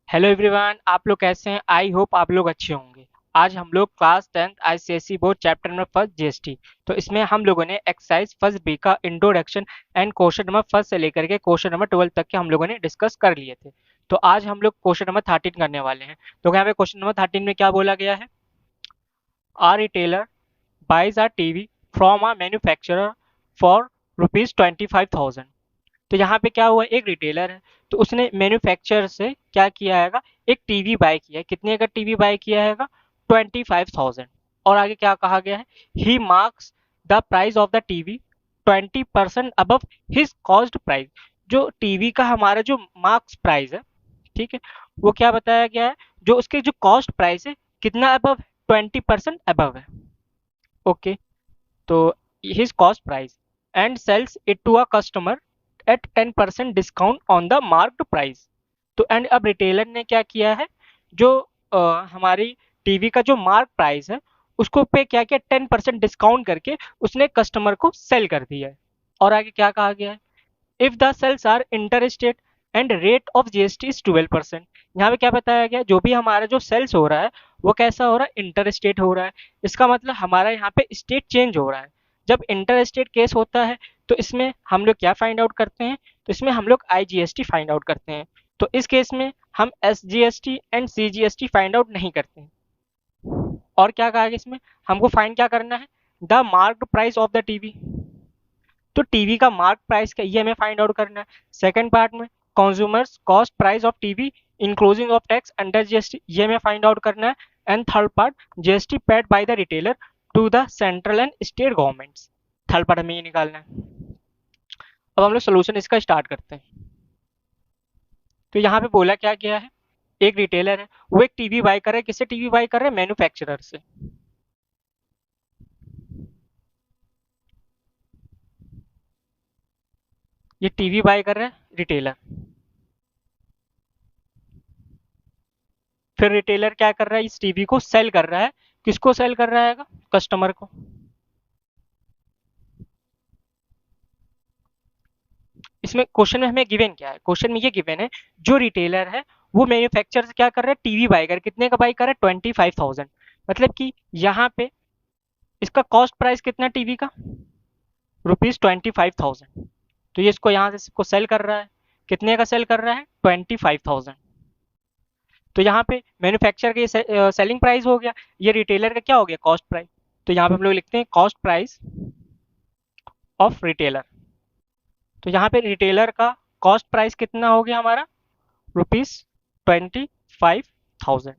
Hello everyone, आप लोग कैसे हैं? आई होप आप लोग अच्छे होंगे। आज हम लोग class 10th ICSE board chapter number first GST. तो इसमें हम लोगों ने एक्सरसाइज फर्स्ट बी का introduction and question number first से लेकर के क्वेश्चन नंबर 12 तक के हम लोगों ने डिस्कस कर लिए थे। तो आज हम लोग क्वेश्चन नंबर 13 करने वाले हैं। तो यहाँ पे क्वेश्चन नंबर 13 में क्या बोला गया है? A retailer buys a TV from a manufacturer for ₹25,000। तो यहाँ पे क्या हुआ, एक रिटेलर है तो उसने मैन्युफैक्चरर से क्या किया हैगा, एक टीवी बाय किया है। कितने का टीवी बाय किया हैगा? 25,000। और आगे क्या कहा गया है? He marks the price of the TV 20% above his cost price. जो टीवी का हमारा जो मार्क्स प्राइस है, ठीक है, वो क्या बताया गया है, जो उसके जो कॉस्ट प्राइस है कितना अबव? 20% अबव है। ओके, तो his cost price and sells it to a customer at 10% discount on the marked price। तो एंड अब रिटेलर ने क्या किया है, जो हमारी टीवी का जो मार्क प्राइस है उसको पे क्या किया, 10% डिस्काउंट करके उसने कस्टमर को सेल कर दिया है। और आगे क्या कहा गया है? If the sales are interstate and rate of GST is 12%। यहाँ पे क्या बताया गया, जो भी हमारा जो सेल्स हो रहा है वो कैसा हो रहा है? इंटर स्टेट हो रहा है। इसका मतलब हमारा यहाँ पे स्टेट चेंज हो रहा है। जब इंटर स्टेट केस होता है तो इसमें हम लोग क्या फाइंड आउट करते हैं? तो इसमें हम लोग आईजीएसटी फाइंड आउट करते हैं। तो इस केस में हम SGST and CGST find out नहीं करते हैं। और क्या कहा गया इसमें? हमको फाइंड क्या करना है? The marked price of the TV. तो टीवी का मार्क प्राइस का ये हमें फाइंड आउट करना है। सेकंड पार्ट में consumers cost price of TV including of tax under GST, ये हमें फाइंड आउट करना है। And third part, GST paid by the retailer to the central and state governments. Third part हमें ये निकालना है। अब हम लोग सोल्यूशन इसका स्टार्ट करते हैं। तो यहाँ पे बोला क्या गया है, एक रिटेलर है, वो एक टीवी बाय कर रहा है। किससे टीवी बाय कर रहा है? मैन्युफैक्चरर से। ये टीवी बाय कर रहा है रिटेलर। फिर रिटेलर क्या कर रहा है, इस टीवी को सेल कर रहा है। किसको सेल कर रहा है? कस्टमर को। इसमें क्वेश्चन में हमें गिवन क्या है? क्वेश्चन में ये गिवन है, जो रिटेलर है वो मैन्युफैक्चरर से क्या कर रहा है? टीवी बाय कर, कितने का बाय कर रहा है? 25,000। मतलब कि यहाँ पे इसका कॉस्ट प्राइस कितना टीवी का? ₹25,000। तो ये इसको यहाँ से इसको सेल कर रहा है। कितने का सेल कर रहा है? 25,000। तो यहाँ पे मैन्युफैक्चरर का ये सेलिंग प्राइस हो गया, ये रिटेलर का क्या हो गया? Cost price. तो यहाँ पे हम लोग लिखते हैं कॉस्ट प्राइस ऑफ रिटेलर। तो यहाँ पे रिटेलर का कॉस्ट प्राइस कितना हो गया हमारा? ₹25,000।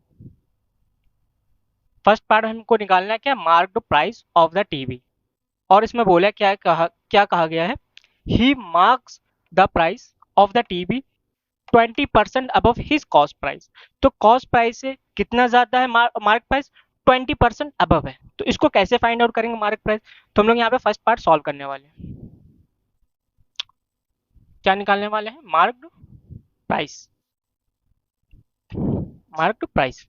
फर्स्ट पार्ट हमको निकालना है क्या? Marked price of the TV. और इसमें बोला क्या कहा गया है? He marks the price of the TV 20% above his cost price. तो कॉस्ट प्राइस से कितना ज्यादा है मार्क प्राइस? 20% अबव है। तो इसको कैसे फाइंड आउट करेंगे मार्क प्राइस? तो हम लोग यहाँ पे फर्स्ट पार्ट सॉल्व करने वाले हैं। क्या निकालने वाले हैं? Marked price. Marked price.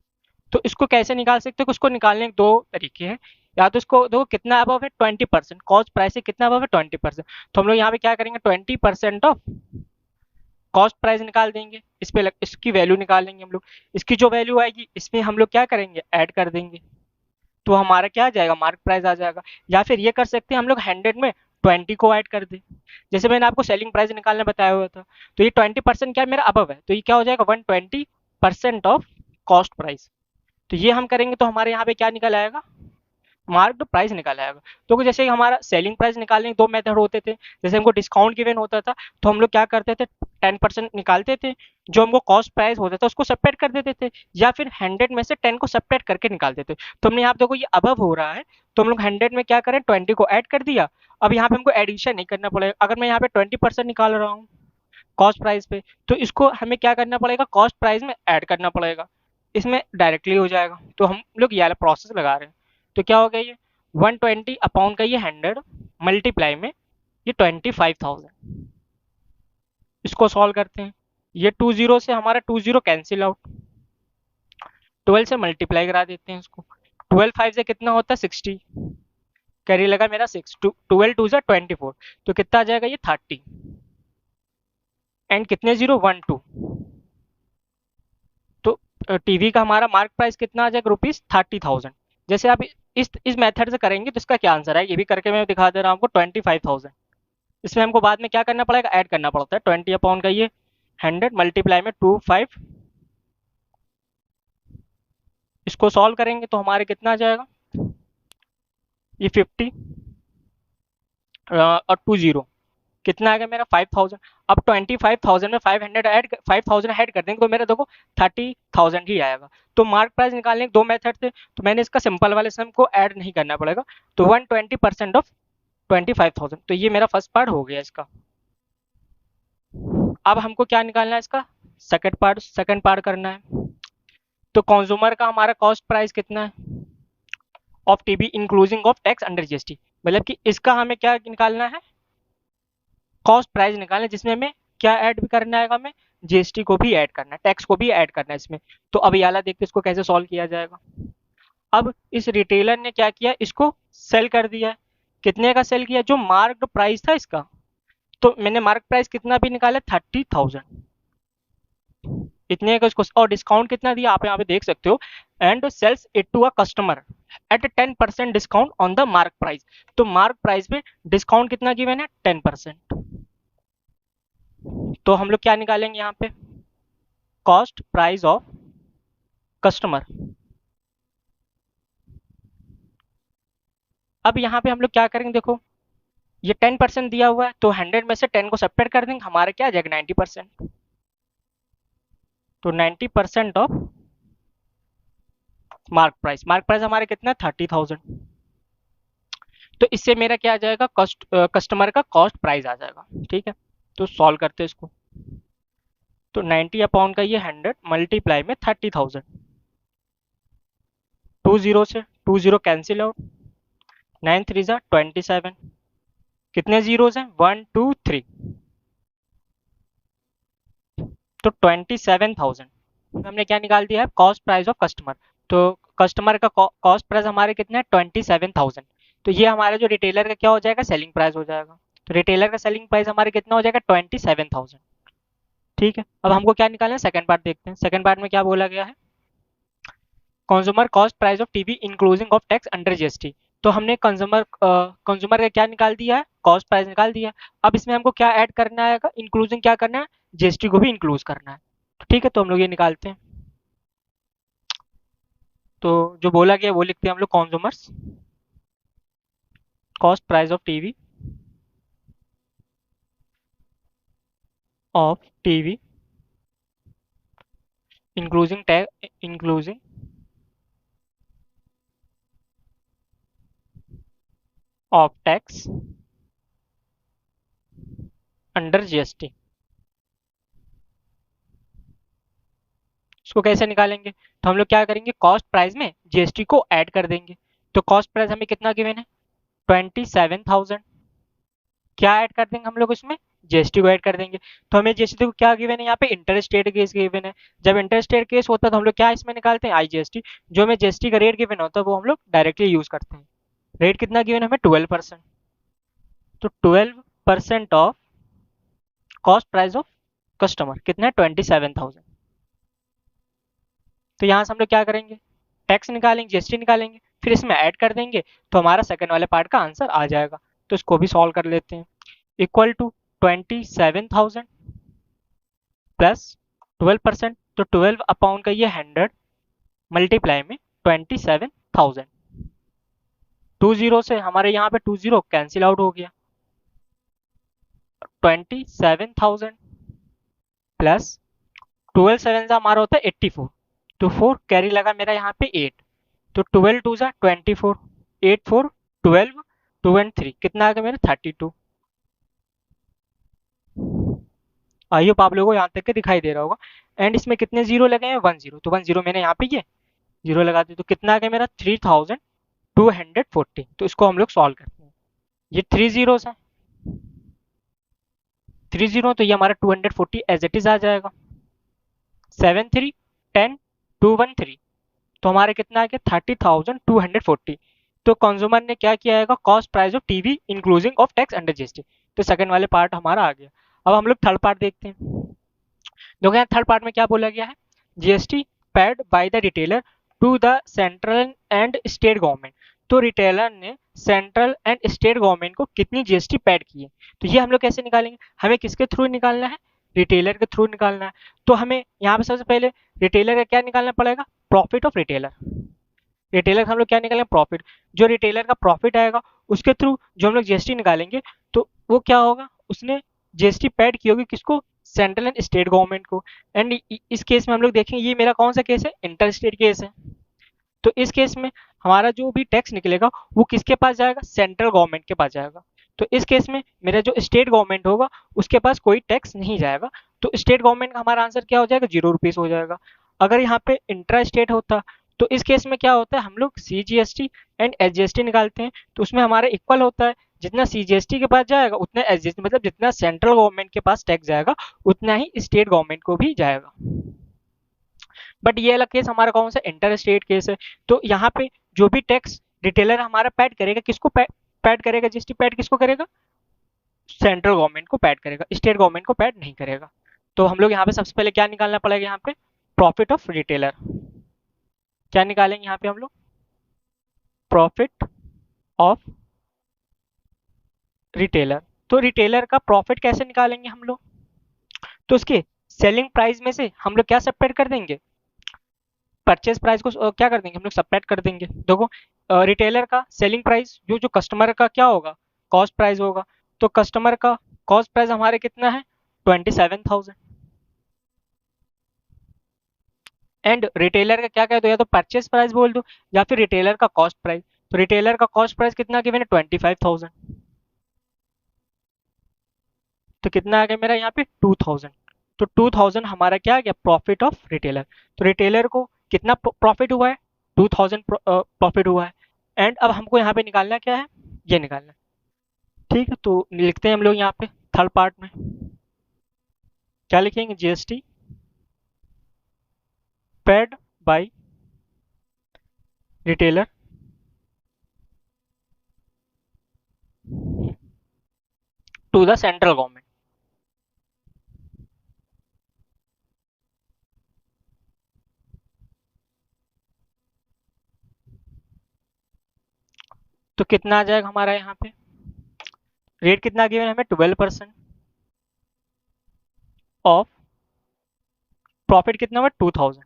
तो इसको कैसे निकाल सकते हो? उसको निकालने के दो तरीके हैं। या तो इसको देखो कितना अबव है? 20%। कॉस्ट प्राइस से कितना अबव है? 20%। तो हम लोग यहाँ पे क्या करेंगे? 20% ऑफ कॉस्ट प्राइस निकाल देंगे। इस पे इसकी वैल्यू निकालेंगे हम लोग। इसकी जो वैल्यू आएगी इसमें हम लोग क्या करेंगे? ऐड कर देंगे। तो हमारा क्या आ जाएगा? मार्क प्राइस आ जाएगा। या फिर ये कर सकते हैं हम लोग 100 में 20 को ऐड कर दें। जैसे मैंने आपको सेलिंग प्राइस निकालना बताया हुआ था। तो ये 20% क्या है मेरा? अबव है। तो ये क्या हो जाएगा? 120% ऑफ कॉस्ट प्राइस। तो ये हम करेंगे तो हमारे यहाँ पे क्या निकल आएगा? मार्क्ड प्राइस निकाला आएगा। तो जैसे हमारा सेलिंग प्राइस निकालने के दो मेथड होते थे। जैसे हमको डिस्काउंट गिवन होता था तो हम लोग क्या करते थे? 10% निकालते थे। जो हमको कॉस्ट प्राइस होता था उसको सेपरेट कर देते थे, या फिर 100 में से 10 को सेपरेट करके निकालते थे। तो हमने यहाँ पे देखो ये अबव हो रहा है, तो हम लोग 100 में क्या करें? 20 को ऐड कर दिया। अब यहाँ पे हमको एडिशन नहीं करना पड़ेगा। अगर मैं यहाँ पे 20% निकाल रहा हूँ कॉस्ट प्राइस पे, तो इसको हमें क्या करना पड़ेगा? कॉस्ट प्राइस में ऐड करना पड़ेगा। इसमें डायरेक्टली हो जाएगा। तो हम लोग ये वाला प्रोसेस लगा रहे हैं। तो क्या हो गया ये? 120 अपॉन का ये 100 मल्टीप्लाई में ये 25,000। इसको सॉल्व करते हैं। ये 20 से हमारा 20 कैंसिल आउट। 12 से मल्टीप्लाई करा देते हैं इसको। 12 5 से कितना होता है? 60। कैरी लगा मेरा 6। 12 2 से 24। तो कितना आ जाएगा ये? 30। एंड कितने जीरो? 1 2। टीवी का हमारा मार्क प्राइस कितना आ जाएगा, ₹30,000। जैसे आप इस मेथड से करेंगे तो इसका क्या आंसर है, ये भी करके मैं दिखा दे रहा हूँ आपको, 25,000। इसमें हमको बाद में क्या करना पड़ेगा, ऐड करना पड़ता है 20 अपॉन का ये 100 मल्टीप्लाई में 25, इसको सॉल्व करेंगे तो हमारे कितना आ जाएगा, ये 50 और 20 कितना आएगा मेरा 5,000। अब 25,000 में 5,000 ऐड कर देंगे तो मेरा देखो 30,000 ही आएगा। तो मार्क प्राइस निकालने के दो मेथड थे, तो मैंने इसका सिंपल वाले सम को ऐड नहीं करना पड़ेगा, तो 120% ऑफ 25,000, तो ये मेरा फर्स्ट पार्ट हो गया इसका। अब हमको क्या निकालना है इसका सेकंड पार्ट करना है। तो कंज्यूमर का हमारा कॉस्ट प्राइस कितना है of TV including of tax under GST, मतलब कि इसका हमें क्या निकालना है, कॉस्ट प्राइस निकालना है, जिसमें हमें क्या ऐड भी करना है, हमें जीएसटी को भी ऐड करना है, टैक्स को भी ऐड करना है इसमें। तो अब याला देखते इसको कैसे सॉल्व किया जाएगा। अब इस रिटेलर ने क्या किया, इसको सेल कर दिया। कितने का सेल किया, जो मार्क्ड प्राइस था इसका, तो मैंने मार्क प्राइस कितना भी निकाला 30,000 इतने का इसको, और डिस्काउंट कितना दिया आप यहाँ पे देख सकते हो, and sells it to a customer at 10% discount on the mark price. तो मार्क प्राइस पे डिस्काउंट कितना गिवन है, 10%। तो हम लोग क्या निकालेंगे यहाँ पे, कॉस्ट प्राइस ऑफ कस्टमर। अब यहाँ पे हम लोग क्या करेंगे, देखो ये 10% दिया हुआ है, तो 100 में से 10 को सेपरेट कर देंगे, हमारे क्या आ जाएगा 90%। तो 90% ऑफ मार्क प्राइस हमारे कितना 30,000। तो इससे मेरा क्या आ जाएगा, कस्टमर का कॉस्ट प्राइस आ जाएगा। ठीक है, तो सॉल्व करते हैं इसको। तो 90 अपॉन का ये 100 मल्टीप्लाई में 30,000, 20 से 20 कैंसिल आउट, 9 3 जा 27, कितने जीरोस हैं 1 2 3, तो 27,000 हमने क्या निकाल दिया है, कॉस्ट प्राइस ऑफ कस्टमर। तो कस्टमर का कॉस्ट प्राइस हमारे कितना है 27,000। तो ये हमारा जो रिटेलर का क्या हो जाएगा, सेलिंग प्राइस हो जाएगा। तो रिटेलर का सेलिंग प्राइस हमारे कितना हो जाएगा 27,000। ठीक है, अब हमको क्या निकालना है, सेकंड पार्ट देखते हैं। सेकंड पार्ट में क्या बोला गया है, consumer cost price of TV including of tax under GST. तो हमने कंज्यूमर का क्या निकाल दिया है, कॉस्ट प्राइस निकाल दिया। अब इसमें हमको क्या ऐड करना है, इंक्लूजिंग क्या करना है, जीएसटी को भी इंक्लूड करना है। ठीक है, तो हम लोग ये निकालते हैं। तो जो बोला गया वो लिखते हैं हम लोग, consumers cost price of TV including of tax under GST. इसको कैसे निकालेंगे, तो हम लोग क्या करेंगे, कॉस्ट प्राइस में जीएसटी को ऐड कर देंगे। तो कॉस्ट प्राइस हमें कितना गिवन है 27,000, क्या ऐड कर देंगे हम लोग इसमें, जीएसटी को ऐड कर देंगे। तो हमें जीएसटी को क्या गिवन है, यहाँ पे इंटरस्टेट केस गिवन है। जब इंटरस्टेट केस होता है तो हम लोग क्या इसमें निकालते हैं, आईजीएसटी। जो हमें जीएसटी का रेट गिवन होता है वो हम लोग डायरेक्टली यूज करते हैं। रेट कितना गिवन है हमें 12%, तो 12% of cost price of customer कितना है 27,000। तो यहाँ से हम लोग क्या करेंगे, टैक्स निकालेंगे, जीएसटी निकालेंगे, फिर इसमें ऐड कर देंगे, तो हमारा सेकंड वाले पार्ट का आंसर आ जाएगा। तो इसको भी सॉल्व कर लेते हैं। इक्वल टू 27,000 प्लस 12%, तो 12 अपॉन का ये 100 मल्टीप्लाई में 27,000, 20 से हमारे यहाँ पे 20 कैंसिल आउट हो गया, 27,000 प्लस 12 7 से हमारा होता है 84, तो 4 कैरी लगा मेरा यहाँ पे 8, तो 12 2 जा 24, 8 4 12, 2 एंड 3 कितना आ गया मेरा 32। आई होप आप लोगों को यहाँ तक के दिखाई दे रहा होगा। एंड इसमें कितने जीरो लगे हैं 1 0, तो 1 0 मैंने यहाँ पे ये जीरो लगा दी, तो कितना आ गया मेरा 3,240। तो इसको हम लोग सॉल्व करते हैं। ये 3 जीरोस है, 3 0, तो ये हमारा 240 एज इट इज आ जाएगा। 7 3 10 2 1 3, तो हमारे कितना आ गया 30,240। तो कंज्यूमर ने क्या किया है, cost price of TV including of tax under GST. तो सेकंड वाले पार्ट हमारा आ गया। अब हम लोग थर्ड पार्ट देखते हैं। देखो यहाँ थर्ड पार्ट में क्या बोला गया है, GST paid by the retailer to the central and state government. तो रिटेलर ने सेंट्रल एंड स्टेट गवर्नमेंट को कितनी जीएसटी पेड की है, तो ये हम लोग कैसे निकालेंगे, हमें किसके थ्रू निकालना है, रिटेलर के थ्रू निकालना है। तो हमें यहाँ पे सबसे पहले रिटेलर का क्या निकालना पड़ेगा, प्रॉफिट ऑफ रिटेलर। रिटेलर का हम लोग क्या निकालेंगे, प्रॉफिट। जो रिटेलर का प्रॉफिट आएगा उसके थ्रू जो हम लोग जीएसटी निकालेंगे, तो वो क्या होगा, उसने जीएसटी पेड की होगी किसको, सेंट्रल एंड स्टेट गवर्नमेंट को। एंड इस केस में हम लोग देखेंगे ये मेरा कौन सा केस है, इंटर स्टेट केस है। तो इस केस में हमारा जो भी टैक्स निकलेगा वो किसके पास जाएगा, सेंट्रल गवर्नमेंट के पास जाएगा। तो इस केस में मेरा जो स्टेट गवर्नमेंट होगा उसके पास कोई टैक्स नहीं जाएगा। तो स्टेट गवर्नमेंट का हमारा आंसर क्या हो जाएगा, 0 रुपीज हो जाएगा। अगर यहाँ पे इंट्रा स्टेट होता तो इस केस में क्या होता है, हम लोग सीजीएसटी एंड एसजीएसटी निकालते हैं, तो उसमें हमारा इक्वल होता है, जितना सीजीएसटी के पास जाएगा उतना एसजीएसटी, मतलब जितना सेंट्रल गवर्नमेंट के पास टैक्स जाएगा उतना ही स्टेट गवर्नमेंट को भी जाएगा। बट ये अलग केस हमारा कौन सा, इंटर स्टेट केस है। तो यहाँ पे जो भी टैक्स रिटेलर हमारा पैड करेगा, किसको पैड करेगा, जीएसटी पैड किसको करेगा, सेंट्रल गवर्नमेंट को पैड करेगा, स्टेट गवर्नमेंट को पैड नहीं करेगा। तो हम लोग यहाँ पे सबसे पहले क्या निकालना पड़ेगा, यहाँ पे प्रॉफिट ऑफ रिटेलर। क्या निकालेंगे यहाँ पे हम लोग, प्रॉफिट ऑफ रिटेलर। तो रिटेलर का प्रॉफिट कैसे निकालेंगे हम लोग, तो उसके सेलिंग प्राइस में से हम लोग क्या सेपरेट कर देंगे, परचेज प्राइस को क्या कर देंगे हम लोग, सेपरेट कर देंगे। देखो रिटेलर का सेलिंग प्राइस जो जो कस्टमर का क्या होगा, कॉस्ट प्राइस होगा। तो कस्टमर का कॉस्ट प्राइस हमारे कितना है, 27,000। एंड रिटेलर का क्या कह दो, या तो परचेज प्राइस बोल दो या फिर रिटेलर का कॉस्ट प्राइस। तो रिटेलर का कॉस्ट प्राइस कितना गिवन है, 25,000। तो कितना आ गया मेरा यहाँ पे 2,000। तो 2,000 हमारा क्या आ गया, प्रॉफिट ऑफ रिटेलर। तो रिटेलर को कितना प्रॉफिट हुआ है, 2,000 प्रॉफिट हुआ है। एंड अब हमको यहाँ पे निकालना क्या है, ये निकालना है। ठीक है, तो लिखते हैं हम लोग यहाँ पे थर्ड पार्ट में क्या लिखेंगे, GST paid by retailer to the central government. तो कितना आ जाएगा हमारा यहाँ पे, रेट कितना गिवन है हमें, 12% ऑफ प्रॉफिट कितना हुआ, 2,000।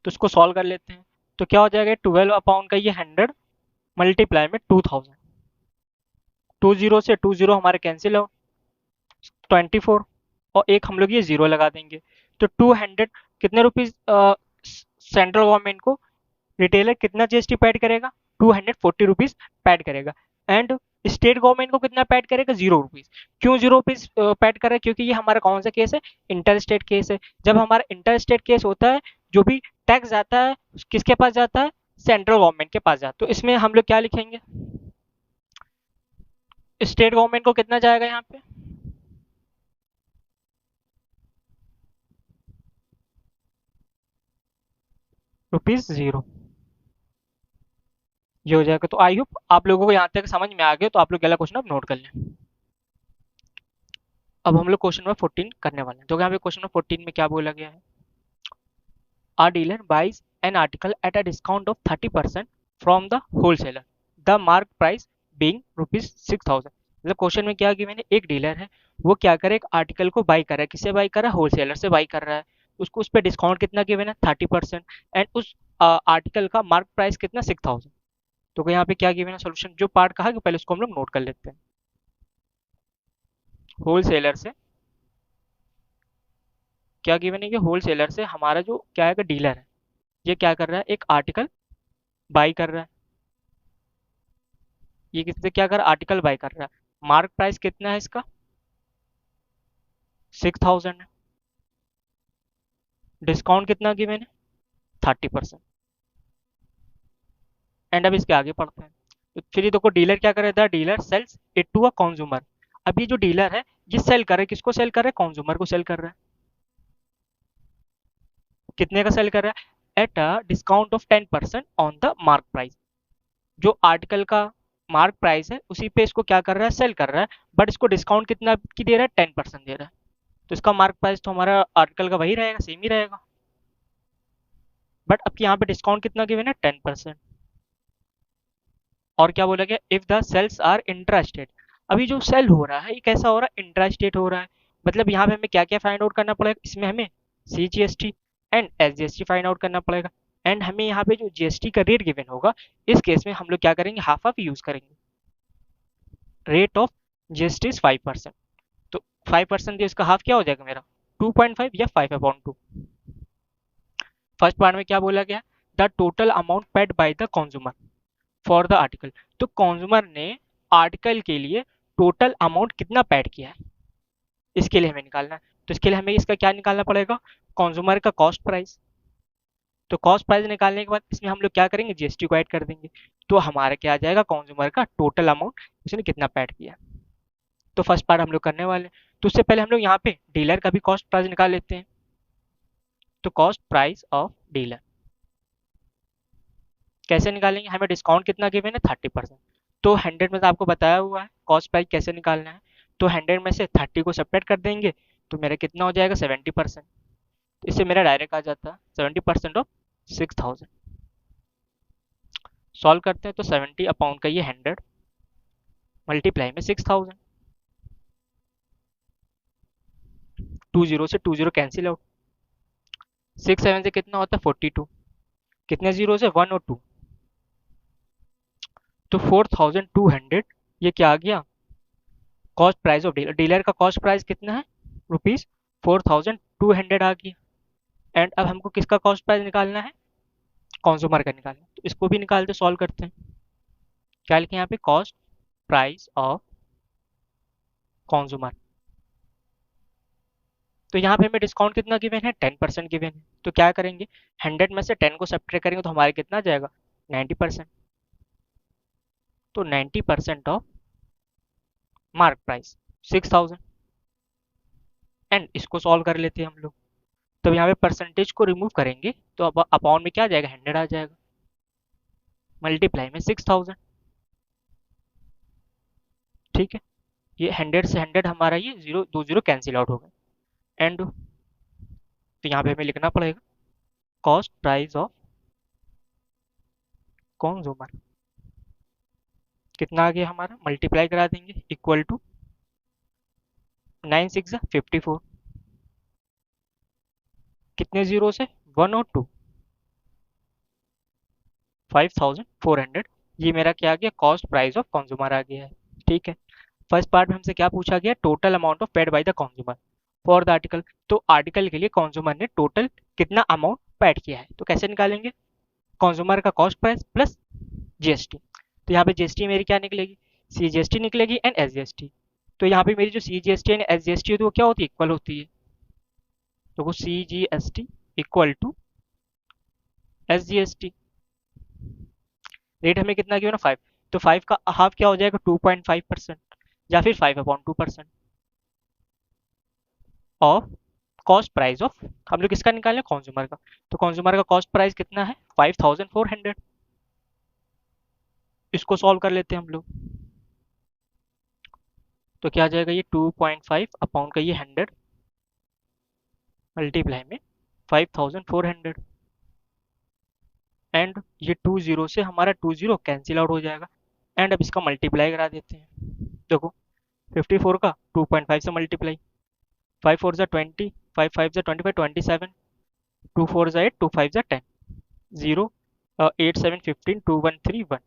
तो इसको सॉल्व कर लेते हैं। तो क्या हो जाएगा, 12 अपॉन का ये 100 मल्टीप्लाई में 2,000। 20 से 20 हमारे कैंसिल हो, 24, और एक हम लोग ये जीरो लगा देंगे। तो 200 कितने रुपीज सेंट्रल गवर्नमेंट को रिटेलर कितना जीएसटी पैड करेगा, 240 रुपीज पैड करेगा। एंड स्टेट गवर्नमेंट को कितना पैड करेगा, 0 रुपीज। क्यों 0 रुपीज पैड कर रहा है, क्योंकि ये हमारा कौन सा केस है, इंटर स्टेट केस है। जब हमारा इंटर स्टेट केस होता है, जो भी टैक्स जाता है किसके पास जाता है, सेंट्रल गवर्नमेंट के पास जाता है। तो इसमें हम लोग क्या लिखेंगे, स्टेट गवर्नमेंट को कितना जाएगा यहाँ पे, ₹0। ये हो जाएगा। तो आई होप आप लोगों को यहाँ तक समझ में आ गया। तो आप लोग अगला क्वेश्चन अब नोट कर लें। अब हम लोग क्वेश्चन नंबर 14 करने वाले हैं। तो यहाँ पे क्वेश्चन नंबर 14 में क्या बोला गया है, a dealer buys an article at a discount of 30% from the wholesaler, the mark price being ₹6,000। मतलब क्वेश्चन में क्या कि मैंने, एक डीलर है वो क्या करे, एक आर्टिकल को बाई कर रहा है, किससे बाई कर रहा है, होलसेलर से बाई कर रहा है। उसको उस पर डिस्काउंट कितना गिवन है, 30%। एंड उस आर्टिकल का मार्क प्राइस कितना, 6,000। तो यहाँ पे क्या गिवन है सोल्यूशन, जो पार्ट कहा कि पहले उसको हम लोग नोट कर लेते हैं। होलसेलर से क्या गिवन है, कि होलसेलर से हमारा जो क्या है, डीलर है, ये क्या कर रहा है, एक आर्टिकल बाई कर रहा है। ये किससे क्या कर रहा है, आर्टिकल बाई कर रहा है। मार्क प्राइस कितना है इसका, 6,000 है। डिस्काउंट कितना गिवन है, 30%। एंड अब इसके आगे पढ़ते हैं। तो फिर ये देखो डीलर क्या कर रहा है, dealer sells it to a consumer. अब ये जो डीलर है ये सेल कर रहा है, किसको सेल कर रहा है, कंज्यूमर को सेल कर रहा है। कितने का सेल कर रहा है, at a discount of 10% on the mark price. जो आर्टिकल का मार्क प्राइस है उसी पे इसको क्या कर रहा है, सेल कर रहा है। बट इसको डिस्काउंट कितना की दे रहा है, 10% दे रहा है। तो इसका मार्क प्राइस तो हमारा आर्टिकल का वही रहेगा, सेम ही रहेगा। बट अब यहाँ पे डिस्काउंट कितना गिवन है 10%। और क्या बोला गया, if the sales are intrastate. अभी जो सेल हो रहा है ये कैसा हो रहा है, इंट्रास्टेट हो रहा है। मतलब यहाँ पे हमें क्या क्या फाइंड आउट करना पड़ेगा, इसमें हमें CGST and SGST find out करना पड़ेगा। एंड हमें यहाँ पे जो GST का रेट गिवन होगा, इस केस में हम लोग क्या करेंगे, हाफ ऑफ यूज करेंगे। Rate of GST is 5%। तो 5% दिया, इसका हाफ क्या हो जाएगा मेरा 2.5 या 5/2। फर्स्ट पार्ट में क्या बोला गया, the total amount paid by the consumer for the article. तो कंज्यूमर ने आर्टिकल के लिए टोटल अमाउंट कितना पेड किया है, इसके लिए हमें निकालना है। तो इसके लिए हमें इसका क्या निकालना पड़ेगा, कंज्यूमर का कॉस्ट प्राइस। तो कॉस्ट प्राइस निकालने के बाद इसमें हम लोग क्या करेंगे, GST को ऐड कर देंगे। तो हमारा क्या आ जाएगा, कंज्यूमर का टोटल अमाउंट उसने कितना पेड किया। तो फर्स्ट पार्ट हम लोग करने वाले हैं। तो उससे पहले हम लोग यहाँ पे डीलर का भी कॉस्ट प्राइस निकाल लेते हैं। तो कॉस्ट प्राइस ऑफ डीलर कैसे निकालेंगे, हमें डिस्काउंट कितना गिवन है 30%। तो 100 में से आपको बताया हुआ है कॉस्ट प्राइस कैसे निकालना है। तो 100 में से 30 को सेपरेट कर देंगे, तो मेरा कितना हो जाएगा 70%। तो इससे मेरा डायरेक्ट आ जाता है 70% ऑफ 6000। सॉल्व करते हैं तो 70 अपॉन का ये 100 मल्टीप्लाई में 6000। 20 से 20 कैंसिल आउट। 6 7 से कितना होता है 42। कितने जीरो से 1 और 2। तो 4200 ये क्या आ गया, cost price of dealer. Dealer का कॉस्ट प्राइस कितना है, ₹4200 आ गया। एंड अब हमको किसका कॉस्ट प्राइस निकालना है, कंज्यूमर का निकालना है। तो इसको भी निकालते सॉल्व करते हैं। क्या लिखें यहाँ पे, कॉस्ट प्राइस ऑफ कंज्यूमर। तो यहाँ पे हमें डिस्काउंट कितना गिवन है 10% गिवन है। तो क्या करेंगे, 100 में से 10 को सब्ट्रैक्ट करेंगे तो हमारे कितना आ जाएगा 90%। तो 90% ऑफ मार्क प्राइस 6000। एंड इसको सॉल्व कर लेते हैं हम लोग। तो यहाँ पे परसेंटेज को रिमूव करेंगे तो अब अपॉन में क्या आ जाएगा 100 आ जाएगा मल्टीप्लाई में 6000। ठीक है, ये 100 से 100 हमारा ये जीरो 2 जीरो कैंसिल आउट हो गए। एंड तो यहाँ पे हमें लिखना पड़ेगा कॉस्ट प्राइस ऑफ कंज्यूमर कितना आ गया हमारा, मल्टीप्लाई करा देंगे इक्वल टू 9 6 54। कितने जीरो से 1 और 2, 5400। ये मेरा क्या आ गया, कॉस्ट प्राइस ऑफ कंज्यूमर आ गया है। ठीक है, फर्स्ट पार्ट में हमसे क्या पूछा गया, total amount of paid by the consumer for the article. तो आर्टिकल के लिए कंज्यूमर ने टोटल कितना अमाउंट पेड किया है। तो कैसे निकालेंगे, कंज्यूमर का कॉस्ट प्राइस प्लस GST। तो यहाँ पे GST मेरी क्या निकलेगी, CGST निकलेगी एंड SGST। तो यहाँ पे मेरी जो CGST एंड SGST होती है वो क्या होती है, इक्वल होती है। तो वो CGST equal to SGST। Rate हमें कितना गिवन है 5। तो 5 का हाफ क्या हो जाएगा 2.5% या फिर 5/2% ऑफ कॉस्ट प्राइस ऑफ, हम लोग किसका निकालें कंज्यूमर का। तो कंज्यूमर का कॉस्ट प्राइस कितना है 5400। इसको सॉल्व कर लेते हैं हम लोग। तो क्या आ जाएगा, ये 2.5 अपॉन का ये 100 मल्टीप्लाई में 5400। एंड ये 20 से हमारा 20 कैंसिल आउट हो जाएगा। एंड अब इसका मल्टीप्लाई करा देते हैं। देखो 54 का 2.5 से मल्टीप्लाई, 5 4 जा 20, 5 5 जा 25 27, 2 4 जा 8, 2 5 जा 10, 0 8 7 15 2 1 3 1।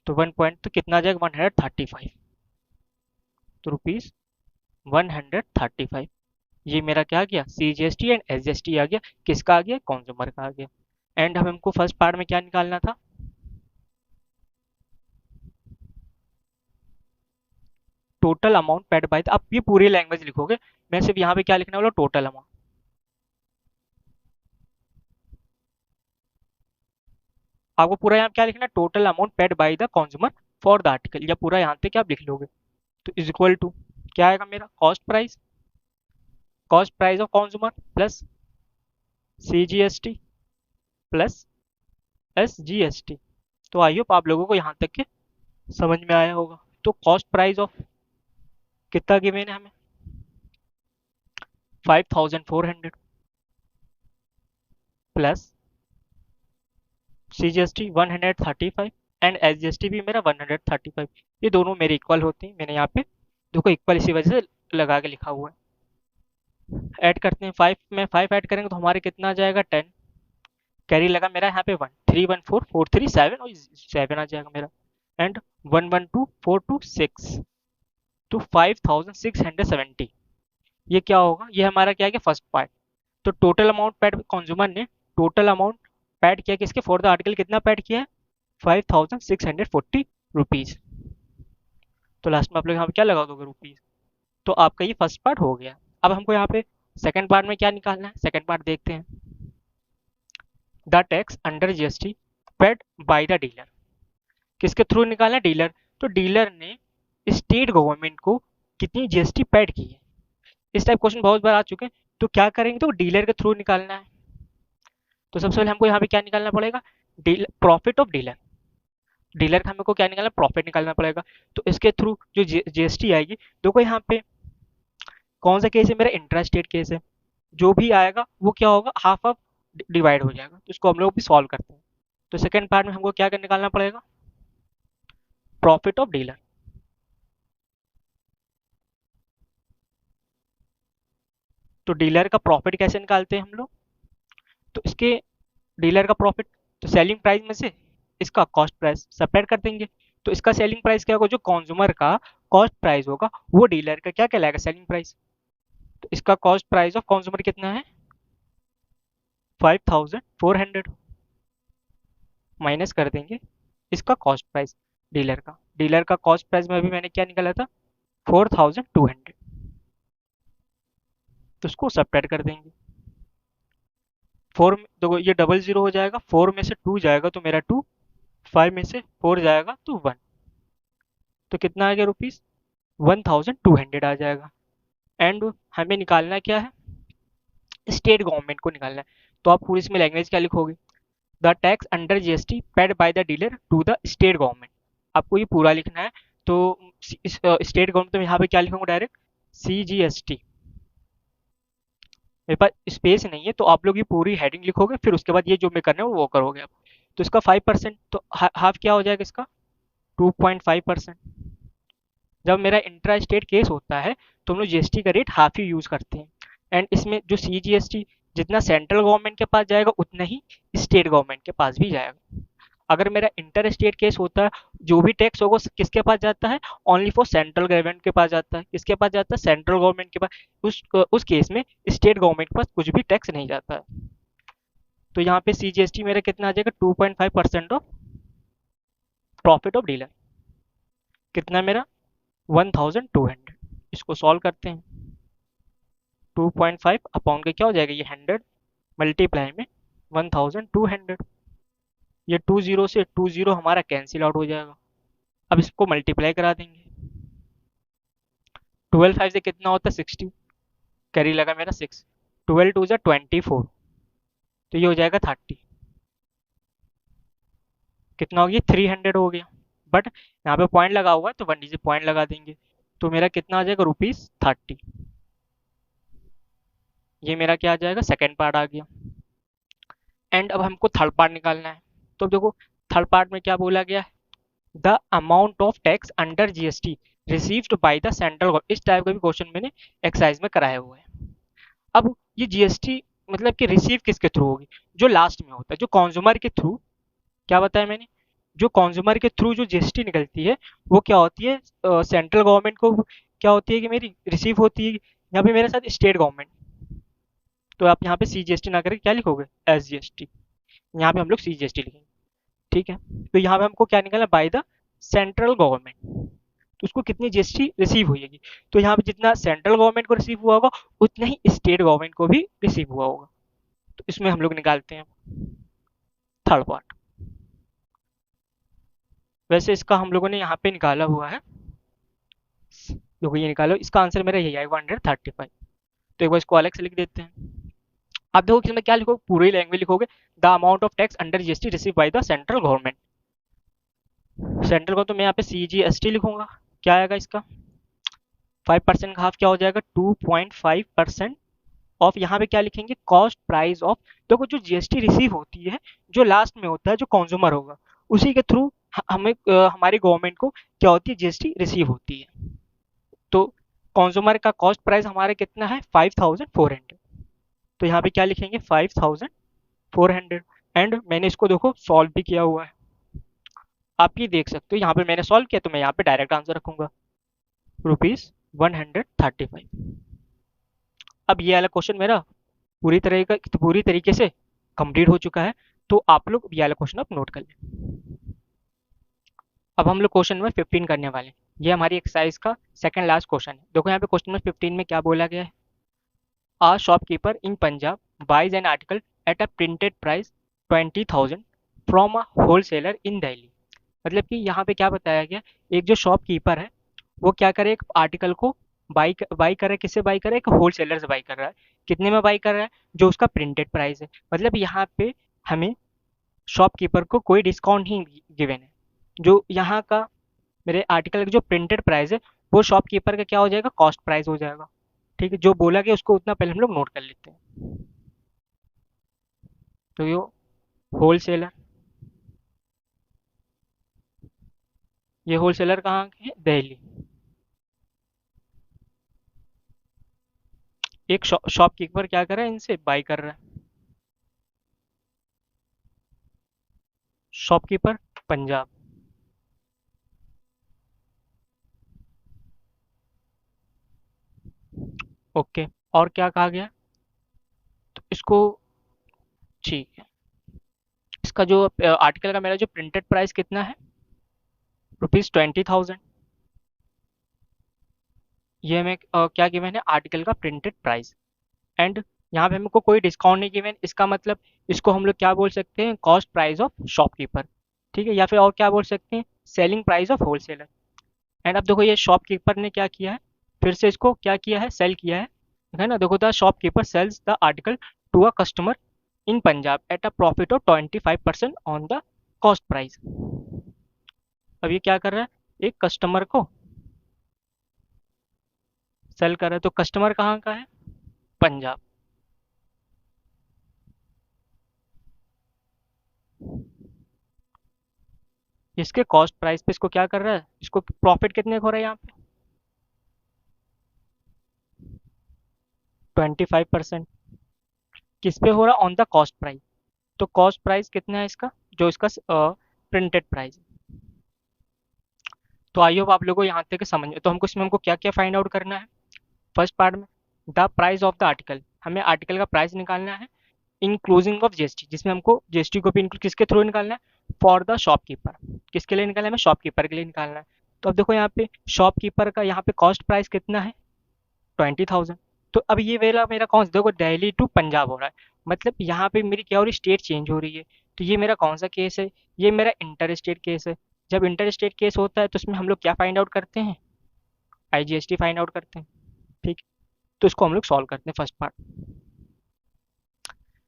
तो 1 पॉइंट तो कितना आ जाएगा 135। तो ₹135। ये मेरा क्या आ गया, CGST एंड SGST आ गया, किसका आ गया, कंज्यूमर का आ गया। एंड हम हमको फर्स्ट पार्ट में क्या निकालना था, टोटल अमाउंट पेड बाय। आप ये पूरी लैंग्वेज लिखोगे, मैं सिर्फ यहाँ पे क्या लिखने वाला, टोटल अमाउंट। आपको पूरा यहाँ क्या लिखना है, total amount paid by the consumer for the article, या पूरा यहाँ पे क्या आप लिख लोगे। तो इज इक्वल टू क्या आएगा मेरा, cost price of consumer plus CGST plus SGST। तो आई होप आप लोगों को यहाँ तक के समझ में आया होगा। तो कॉस्ट प्राइस ऑफ कितना गिवन है हमें 5400 प्लस CGST 135 एंड SGST भी मेरा 135। ये दोनों मेरे इक्वल होते हैं। मैंने यहाँ पे देखो इक्वल इसी वजह से लगा के लिखा हुआ है। ऐड करते हैं 5 में 5 ऐड करेंगे तो हमारे कितना आ जाएगा 10। कैरी लगा मेरा यहाँ पे 1 3 1 4 4 3 7 और 7 आ जाएगा मेरा। एंड 1 1 2 4 2 6 तो 5670। ये क्या होगा, ये हमारा क्या है फर्स्ट पार्ट। तो टोटल अमाउंट पेड कंज्यूमर ने टोटल अमाउंट पेड किया किसके फॉर द आर्टिकल, कितना पेड किया है 5640 रुपीज। तो लास्ट में आप लोग यहाँ पे क्या लगा दोगे रुपीज। तो आपका ये फर्स्ट पार्ट हो गया। अब हमको यहाँ पे सेकंड पार्ट में क्या निकालना है, सेकंड पार्ट देखते हैं। The tax under GST paid by the dealer, किसके थ्रू निकालना है, डीलर। तो डीलर ने स्टेट गवर्नमेंट को कितनी जीएसटी पेड की है। इस टाइप क्वेश्चन बहुत बार आ चुके हैं। तो क्या करेंगे, तो डीलर के थ्रू निकालना है। तो सबसे पहले हमको यहाँ पे क्या निकालना पड़ेगा, प्रॉफिट ऑफ डीलर। डीलर का हमको क्या निकालना, प्रॉफिट निकालना पड़ेगा। तो इसके थ्रू जो जीएसटी आएगी, देखो यहाँ पे कौन सा केस है मेरा, इंट्रास्टेट केस है। जो भी आएगा वो क्या होगा, हाफ ऑफ डिवाइड हो जाएगा। तो इसको हम लोग भी सॉल्व करते हैं। तो सेकंड पार्ट में हमको क्या निकालना पड़ेगा, प्रॉफिट ऑफ डीलर। तो डीलर का प्रॉफिट कैसे निकालते हैं हम लोग, तो इसके डीलर का प्रॉफिट, तो सेलिंग प्राइस में से इसका कॉस्ट प्राइस सेपरेट कर देंगे। तो इसका सेलिंग प्राइस क्या होगा, जो कंज्यूमर का कॉस्ट प्राइस होगा वो डीलर का क्या कहलाएगा, सेलिंग प्राइस। तो इसका कॉस्ट प्राइस ऑफ कंज्यूमर कितना है 5400, माइनस कर देंगे इसका कॉस्ट प्राइस डीलर का। डीलर का कॉस्ट प्राइस में अभी मैंने क्या निकाला था 4200, तो उसको सब्ट्रैक्ट कर देंगे। 4 देखो ये डबल जीरो हो जाएगा, 4 में से 2 जाएगा तो मेरा 2, 5 में से 4 जाएगा तो 1। तो कितना आ गया रुपीज 1200 आ जाएगा। एंड हमें निकालना क्या है, स्टेट गवर्नमेंट को निकालना है। तो आप पूरी इसमें लैंग्वेज क्या लिखोगे, the tax under GST paid by the dealer to the state government. आपको ये पूरा लिखना है। तो स्टेट गवर्नमेंट तो यहाँ पे क्या लिखूंगा डायरेक्ट CGST। मेरे पास स्पेस नहीं है तो आप लोग ये पूरी हेडिंग लिखोगे, फिर उसके बाद ये जो मैं करना है वो करोगे आप। तो इसका 5%, तो हाफ क्या हो जाएगा इसका 2.5%। जब मेरा इंट्रा स्टेट केस होता है तो हम लोग जीएसटी का रेट हाफ ही यूज करते हैं। एंड इसमें जो CGST जितना सेंट्रल गवर्नमेंट के पास जाएगा उतना ही स्टेट गवर्नमेंट के पास भी जाएगा। अगर मेरा इंटर स्टेट केस होता है, जो भी टैक्स होगा किसके पास जाता है, ओनली फॉर सेंट्रल गवर्नमेंट के पास जाता है। किसके पास जाता है, सेंट्रल गवर्नमेंट के पास। उस केस में स्टेट गवर्नमेंट के पास कुछ भी टैक्स नहीं जाता है। तो यहाँ पे CGST मेरा कितना आ जाएगा 2.5% ऑफ प्रॉफिट ऑफ डीलर, कितना मेरा 1200। इसको सॉल्व करते हैं। 2.5 अपॉन के क्या हो जाएगा, ये 100 मल्टीप्लाई में 1200। ये 2 जीरो से 2 जीरो हमारा कैंसिल आउट हो जाएगा। अब इसको मल्टीप्लाई करा देंगे। 12 5 से कितना होता है 60, कैरी लगा मेरा 6, 12 2 जा 24, तो ये हो जाएगा 30। कितना हो गया 300 हो गया। बट यहाँ पे पॉइंट लगा हुआ है तो 1 डिजिट पॉइंट लगा देंगे। तो मेरा कितना आ जाएगा ₹30। ये मेरा क्या आ जाएगा, सेकेंड पार्ट आ गया। एंड अब हमको थर्ड पार्ट निकालना है। तो देखो थर्ड पार्ट में क्या बोला गया है, the amount of tax under GST received by the central government. इस टाइप का भी क्वेश्चन मैंने एक्सरसाइज में कराया हुआ है। अब ये जीएसटी मतलब कि रिसीव किसके थ्रू होगी, जो लास्ट में होता है, जो कंज्यूमर के थ्रू, क्या बताया मैंने, जो कंज्यूमर के थ्रू जो जीएसटी निकलती है वो क्या होती है सेंट्रल गवर्नमेंट को क्या होती है कि मेरी रिसीव होती है। यहाँ पे मेरे साथ स्टेट गवर्नमेंट, तो आप यहाँ पे CGST ना करके क्या लिखोगे SGST। यहाँ पे हम लोग CGST लिखेंगे, ठीक है। तो यहाँ पे हमको क्या निकालना, बाय द सेंट्रल गवर्नमेंट। तो उसको कितनी जीएसटी रिसीव हुई, तो यहाँ पे जितना सेंट्रल गवर्नमेंट को रिसीव हुआ होगा उतना ही स्टेट गवर्नमेंट को भी रिसीव हुआ होगा। तो इसमें हम लोग निकालते हैं थर्ड पार्ट। वैसे इसका हम लोगों ने यहाँ पे निकाला हुआ है, देखो ये निकालो, इसका आंसर मेरा यही आएगा 135। तो एक बार इसको अलग से लिख देते हैं। आप देखो कि इसमें क्या लिखोगे, पूरी लैंग्वेज लिखोगे, the amount of tax under GST receive by the central government. Central को तो मैं यहाँ पे CGST लिखूंगा, क्या आएगा इसका 5% का हाफ क्या हो जाएगा 2.5%। ऑफ, यहाँ पे क्या लिखेंगे, कॉस्ट प्राइस ऑफ। देखो जो जीएसटी रिसीव होती है, जो लास्ट में होता है, जो कंज्यूमर होगा, उसी के थ्रू हमें हमारी गवर्नमेंट को क्या होती है, जीएसटी रिसीव होती है। तो कंज्यूमर का कॉस्ट प्राइस हमारे कितना है, 5400। तो यहाँ पे क्या लिखेंगे, 5400। एंड मैंने इसको देखो सॉल्व भी किया हुआ है, आप ये देख सकते हो, यहाँ पे मैंने सॉल्व किया तो मैं यहाँ पे डायरेक्ट आंसर रखूंगा, ₹135। अब ये वाला क्वेश्चन मेरा पूरी तरीके से कंप्लीट हो चुका है। तो आप लोग ये वाला क्वेश्चन आप नोट कर लें। अब हम लोग क्वेश्चन नंबर 15 करने वाले हैं। ये हमारी एक्सरसाइज का सेकंड लास्ट क्वेश्चन है। देखो यहाँ पे क्वेश्चन नंबर 15 में क्या बोला गया है, a shopkeeper in Punjab buys an article at a printed price 20,000 from a wholesaler in Delhi. मतलब कि यहाँ पे क्या बताया गया, एक जो शॉपकीपर है वो क्या करे, एक आर्टिकल को बाई कर रहा है, किससे बाई कर रहा है, एक होलसेलर से बाई कर रहा है। कितने में बाई कर रहा है, जो उसका प्रिंटेड प्राइस है। मतलब यहाँ पे हमें शॉपकीपर को कोई डिस्काउंट नहीं गिवन है। जो यहाँ का मेरे आर्टिकल का जो प्रिंटेड प्राइस है, वो शॉपकीपर का क्या हो जाएगा, कॉस्ट प्राइस हो जाएगा। ठीक है, जो बोला गया उसको उतना पहले हम लोग नोट कर लेते हैं। तो ये होलसेलर, ये होलसेलर कहाँ के है, दिल्ली। एक शॉपकीपर क्या कर रहा है, इनसे बाई कर रहा है। शॉपकीपर पंजाब। ओके, और क्या कहा गया, तो इसको, ठीक है, इसका जो आर्टिकल का मेरा जो प्रिंटेड प्राइस कितना है, ₹20,000। ये हमें क्या गिवन है, आर्टिकल का प्रिंटेड प्राइस। एंड यहाँ पे हमको कोई डिस्काउंट नहीं गिवन, इसका मतलब इसको हम लोग क्या बोल सकते हैं, कॉस्ट प्राइस ऑफ शॉपकीपर। ठीक है, या फिर और क्या बोल सकते हैं, selling price of wholesaler. And अब देखो ये शॉपकीपर ने क्या किया है, फिर से इसको क्या किया है, सेल किया है ना। देखो the shopkeeper sells the article to a customer in Punjab at a profit of 25% on the cost price. अब ये क्या कर रहा है, एक कस्टमर को सेल कर रहा है। तो कस्टमर कहाँ का है, पंजाब। इसके कॉस्ट प्राइस पे इसको क्या कर रहा है, इसको प्रॉफिट कितने को हो रहा है यहाँ पे, 25%। किस पे हो रहा है, ऑन द कॉस्ट प्राइस। तो कॉस्ट प्राइस कितना है इसका, जो इसका प्रिंटेड प्राइस। तो आई होप आप लोगों को यहाँ तक समझ में। तो हमको इसमें हमको क्या क्या फाइंड आउट करना है, फर्स्ट पार्ट में the price of the article, हमें आर्टिकल का प्राइस निकालना है, इंक्लूजिंग ऑफ जीएसटी, जिसमें हमको जीएसटी को भी इंक्लूड किसके थ्रू निकालना है, फॉर द शॉपकीपर। किसके लिए निकालना है, हमें शॉपकीपर के लिए निकालना है। तो अब देखो यहाँ पे शॉपकीपर का यहाँ पे कॉस्ट प्राइस कितना है, 20,000। तो अब ये वेला मेरा कौन सा, देखो दिल्ली टू पंजाब हो रहा है, मतलब यहाँ पे मेरी क्या हो रही है, स्टेट चेंज हो रही है। तो ये मेरा कौन सा केस है, ये मेरा इंटर स्टेट केस है। जब इंटर स्टेट केस होता है तो उसमें हम लोग क्या फाइंड आउट करते हैं, आईजीएसटी फाइंड आउट करते हैं। ठीक, तो इसको हम लोग सॉल्व करते हैं फर्स्ट पार्ट।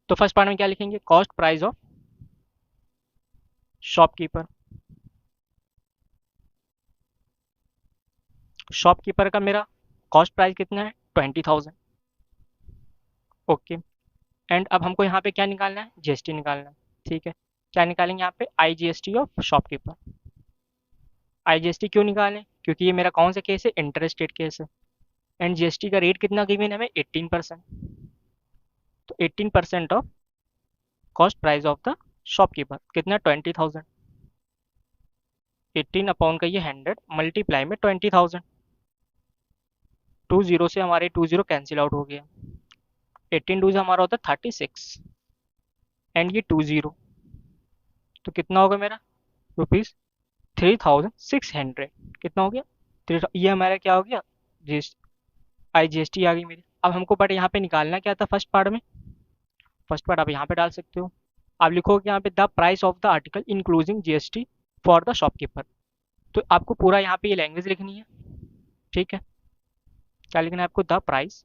तो फर्स्ट पार्ट में क्या लिखेंगे, cost price of shopkeeper. Shopkeeper का मेरा कॉस्ट प्राइस कितना है, 20,000। ओके, एंड अब हमको यहाँ पे क्या निकालना है, जीएसटी निकालना है। ठीक है, क्या निकालेंगे यहाँ पे, आईजीएसटी ऑफ शॉपकीपर। आईजीएसटी क्यों निकालें, क्योंकि ये मेरा कौन सा केस है, इंटर स्टेट केस है। एंड जीएसटी का रेट कितना गिवन है हमें, 18%। तो 18% of cost price of the shopkeeper कितना, 20,000। 18 अपॉन का ये 100 मल्टीप्लाई में 20,000। 20 से हमारे 20 कैंसिल आउट हो गया, 18 से हमारा होता है 36। एंड ये 20, तो कितना होगा मेरा, ₹3,600। कितना हो गया, ये हमारा क्या हो गया, जी आईजीएसटी आ गई मेरी। अब हमको बट यहाँ पे निकालना क्या था फर्स्ट पार्ट में, फर्स्ट पार्ट आप यहाँ पे डाल सकते हो। आप लिखोगे यहाँ पे the price of the article including GST for the shopkeeper. तो आपको पूरा यहाँ पे ये लैंग्वेज लिखनी है। ठीक है, क्या लिखना है आपको, द प्राइस,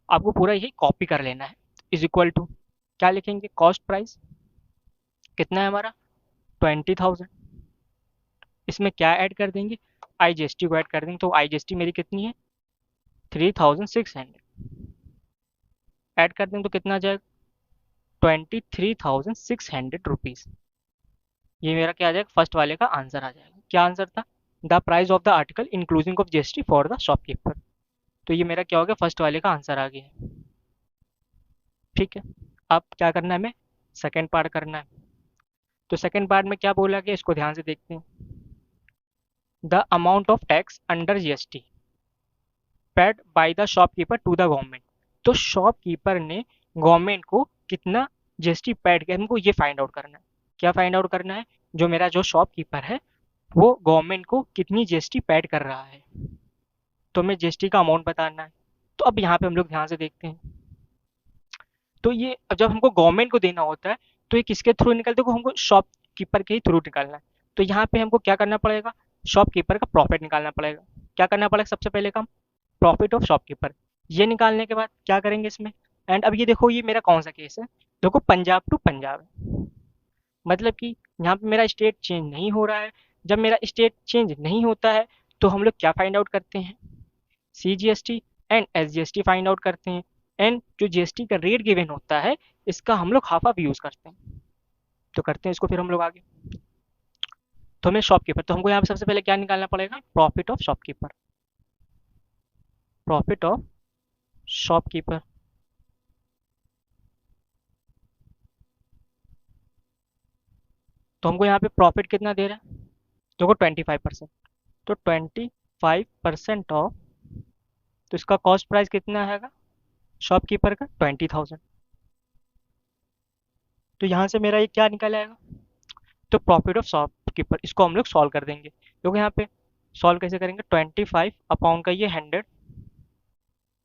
आपको पूरा यही कॉपी कर लेना है, इज इक्वल टू क्या लिखेंगे, कॉस्ट प्राइस कितना है हमारा, 20,000। इसमें क्या ऐड कर देंगे, आईजीएसटी को ऐड कर देंगे। तो आईजीएसटी मेरी कितनी है, 3,600। ऐड कर दें तो कितना आ जाएगा 23,600 रुपीज़। ये मेरा क्या आ जाएगा, फर्स्ट वाले का आंसर आ जाएगा। क्या आंसर था, the price of the article including of GST for the shopkeeper. तो ये मेरा क्या हो गया, फर्स्ट वाले का आंसर आ गया। ठीक है, अब क्या करना है हमें, सेकेंड पार्ट करना है। तो सेकेंड पार्ट में क्या बोला गया, इसको ध्यान से देखते हैं। The amount of tax under GST paid by the shopkeeper to the government. तो शॉपकीपर ने गवर्नमेंट को कितना जीएसटी पेड किया, हमको ये फाइंड आउट करना है। क्या फाइंड आउट करना है, जो मेरा जो शॉपकीपर है वो गवर्नमेंट को कितनी जीएसटी पेड कर रहा है, तो हमें जीएसटी का अमाउंट बताना है। तो अब यहाँ पे हम लोग ध्यान से देखते हैं। तो ये अब जब हमको गवर्नमेंट को देना होता है तो ये किसके थ्रू निकलते हैं, हमको शॉपकीपर के ही थ्रू निकालना है। तो यहाँ पे हमको क्या करना पड़ेगा, शॉपकीपर का प्रॉफिट निकालना पड़ेगा। क्या करना पड़ेगा, सबसे पहले काम प्रॉफिट ऑफ शॉपकीपर। ये निकालने के बाद क्या करेंगे इसमें, एंड अब ये देखो ये मेरा कौन सा केस है, देखो पंजाब टू पंजाब है। मतलब कि यहाँ पे मेरा स्टेट चेंज नहीं हो रहा है। जब मेरा स्टेट चेंज नहीं होता है तो हम लोग क्या फाइंड आउट करते हैं, C G S T and S G S T find out करते हैं। एंड जो जीएसटी का रेट गिवन होता है इसका हम लोग हाफ ऑफ यूज करते हैं। तो करते हैं इसको फिर हम लोग आगे। तो हमें शॉपकीपर, तो हमको यहाँ पे सबसे पहले क्या निकालना पड़ेगा, profit of shopkeeper. Profit of shopkeeper. तो हमको यहाँ पे प्रॉफिट कितना दे रहा है, देखो 25%। तो 25% ऑफ, तो इसका कॉस्ट प्राइस कितना है शॉपकीपर का 20,000। तो यहाँ से मेरा ये क्या निकल आएगा, तो प्रॉफिट ऑफ शॉपकीपर, इसको हम लोग सॉल्व कर देंगे। क्योंकि यहाँ पे सॉल्व कैसे करेंगे, 25 अपॉन का ये 100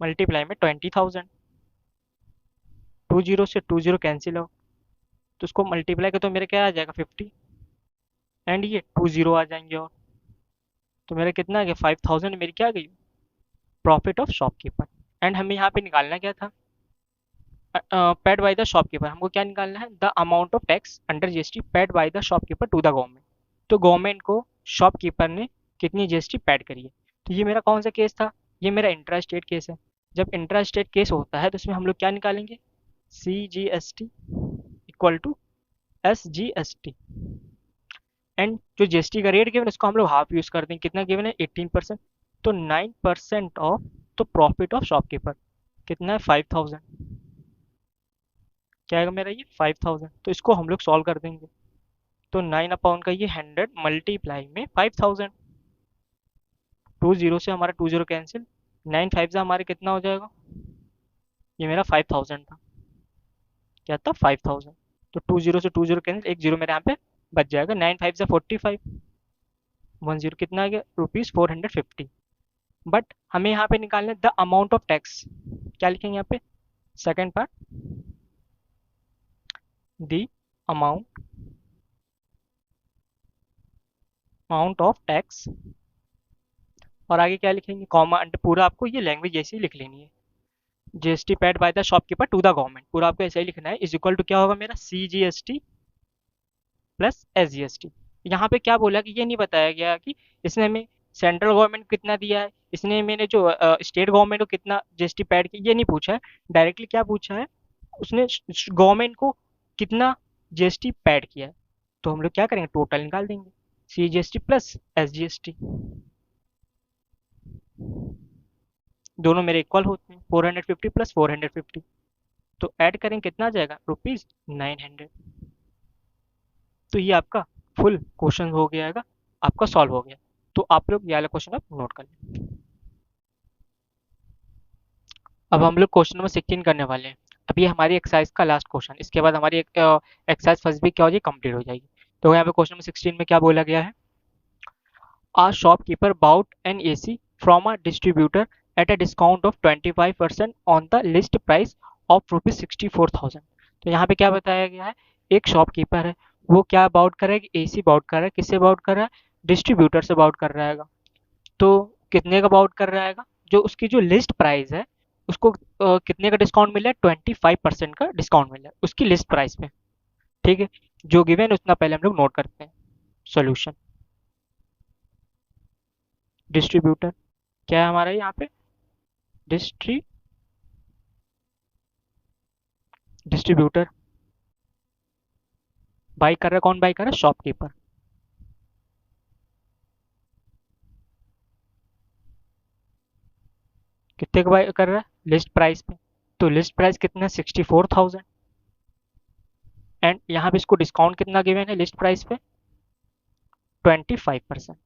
मल्टीप्लाई में 20,000। 20 से 20 कैंसिल हो, तो उसको मल्टीप्लाई कर तो मेरे क्या आ जाएगा 50, एंड ये 20 आ जाएंगे। और तो मेरा कितना आ गया 5,000, मेरी क्या आ गई प्रॉफिट ऑफ शॉपकीपर। एंड हमें यहाँ पे निकालना क्या था, पेड बाय द शॉपकीपर। हमको क्या निकालना है, the amount of tax under GST paid by the shopkeeper to the government. तो गवर्नमेंट को शॉपकीपर ने कितनी जीएसटी पेड करी है। तो ये मेरा कौन सा केस था, ये मेरा इंट्रा स्टेट केस है। जब इंट्रा स्टेट केस होता है तो इसमें हम लोग क्या निकालेंगे, C G S T equal to S G S T. And जो जीएसटी का रेट गिवन है उसको हम लोग हाफ यूज कर देंगे। कितना गिवन है 18%, तो 9% ऑफ, तो प्रॉफिट ऑफ शॉपकीपर कितना है 5,000। क्या आएगा मेरा ये 5,000, तो इसको हम लोग सॉल्व कर देंगे। तो 9 अपॉन का ये 100 मल्टीप्लाई में 5,000। 20 से हमारा 20 कैंसिल, 9 5 से हमारे कितना हो जाएगा, ये मेरा 5,000 था। क्या था 5,000। तो 20 से 20 कैंसिल, एक जीरो मेरे यहाँ पे बच जाएगा। 9 5 से 45, 10 कितना आ गया ₹450। बट हमें यहाँ पे निकालना है द अमाउंट ऑफ टैक्स। क्या लिखेंगे यहाँ पे, second part, the amount amount of tax. और आगे क्या लिखेंगे, कॉमा अंडर, पूरा आपको ये लैंग्वेज ऐसे ही लिख लेनी है। GST paid by the shopkeeper to the government, पूरा आपको ऐसे ही लिखना है। इज इक्वल टू क्या होगा मेरा, C G S T plus S G S T. यहाँ पे क्या बोला कि ये नहीं बताया गया कि इसने हमें सेंट्रल गवर्नमेंट को कितना दिया है, इसने मैंने जो स्टेट गवर्नमेंट को कितना जीएसटी पेड किया, ये नहीं पूछा है। डायरेक्टली क्या पूछा है, उसने गवर्नमेंट को कितना जीएसटी पेड किया है। तो हम लोग क्या करेंगे, टोटल निकाल देंगे, C G S T plus S G S T. दोनों मेरे इक्वल होते हैं, 450 प्लस 450। तो ऐड करेंगे कितना आ जाएगा, ₹900। तो ये आपका फुल क्वेश्चन हो गया है, आपका सॉल्व हो गया। तो आप लोग ये वाला क्वेश्चन आप नोट कर लें। अब हम लोग क्वेश्चन नंबर 16 करने वाले हैं। अब ये हमारी एक्सरसाइज का लास्ट क्वेश्चन, इसके बाद हमारी एक्सरसाइज फर्स्ट भी क्या हो जाएगी, कंप्लीट हो जाएगी। तो यहाँ पे क्वेश्चन नंबर 16 में क्या बोला गया है, a shopkeeper bought an AC from a distributor at a discount of 25% on the list price of ₹64,000। तो यहाँ पे क्या बताया गया है, एक शॉपकीपर है, वो क्या बाउट कर रहा है, एसी बाउट कर रहा है। किससे बाउट कर रहा है, डिस्ट्रीब्यूटर से बाउट कर रहा है। तो कितने का बाउट कर रहा है, जो उसकी जो लिस्ट प्राइस है उसको कितने का डिस्काउंट मिला है, 25% का डिस्काउंट मिला है उसकी लिस्ट प्राइस पे। ठीक है, जो गिवन उतना पहले हम लोग नोट करते हैं। सोल्यूशन, डिस्ट्रीब्यूटर क्या है हमारा यहाँ पे, डिस्ट्रीब्यूटर डिस्ट्रीब्यूटर। बाई कर रहा है, कौन बाई कर रहा है? शॉपकीपर। कितने का बाई कर रहा है? लिस्ट प्राइस पे। तो लिस्ट प्राइस कितना है? 64,000। एंड यहाँ पे इसको डिस्काउंट कितना गिवन है लिस्ट प्राइस पे? 25%।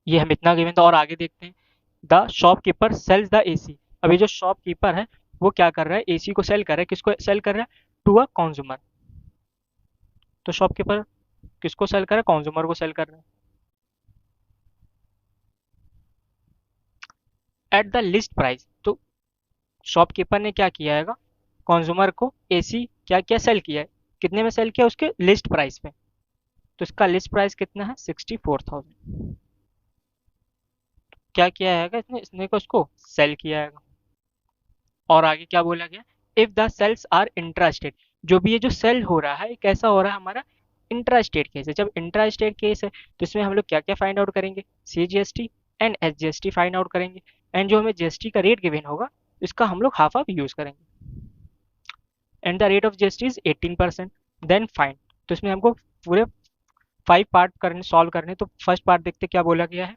ये हम इतना गिवन था। और आगे देखते हैं। The shopkeeper sells the AC. अभी जो शॉपकीपर है वो क्या कर रहा है? एसी को सेल कर रहा है। किसको सेल कर रहा है? To a consumer. तो शॉपकीपर किसको सेल कर रहा है? कंज्यूमर को सेल कर रहा है एट द लिस्ट प्राइस। तो शॉपकीपर ने क्या किया है? कंज्यूमर को एसी क्या क्या सेल किया है? कितने में सेल किया? उसके लिस्ट प्राइस पे। तो इसका लिस्ट प्राइस कितना है? 64,000। क्या किया है इसने? इसने को उसको सेल किया है। और आगे क्या बोला गया? If the sales are intrastate. जो भी ये जो सेल हो रहा है ये कैसा हो रहा है? हमारा इंट्रास्टेट केस है। जब इंट्रास्टेट केस है तो इसमें हम लोग क्या क्या फाइंड आउट करेंगे? CGST and SGST find out करेंगे। एंड जो हमें GST का रेट गिवन होगा इसका हम लोग हाफ ऑफ यूज करेंगे। And the rate of GST is 18%। Then find. तो इसमें हमको पूरे 5 पार्ट करने, सॉल्व करने। तो फर्स्ट पार्ट देखते क्या बोला गया है।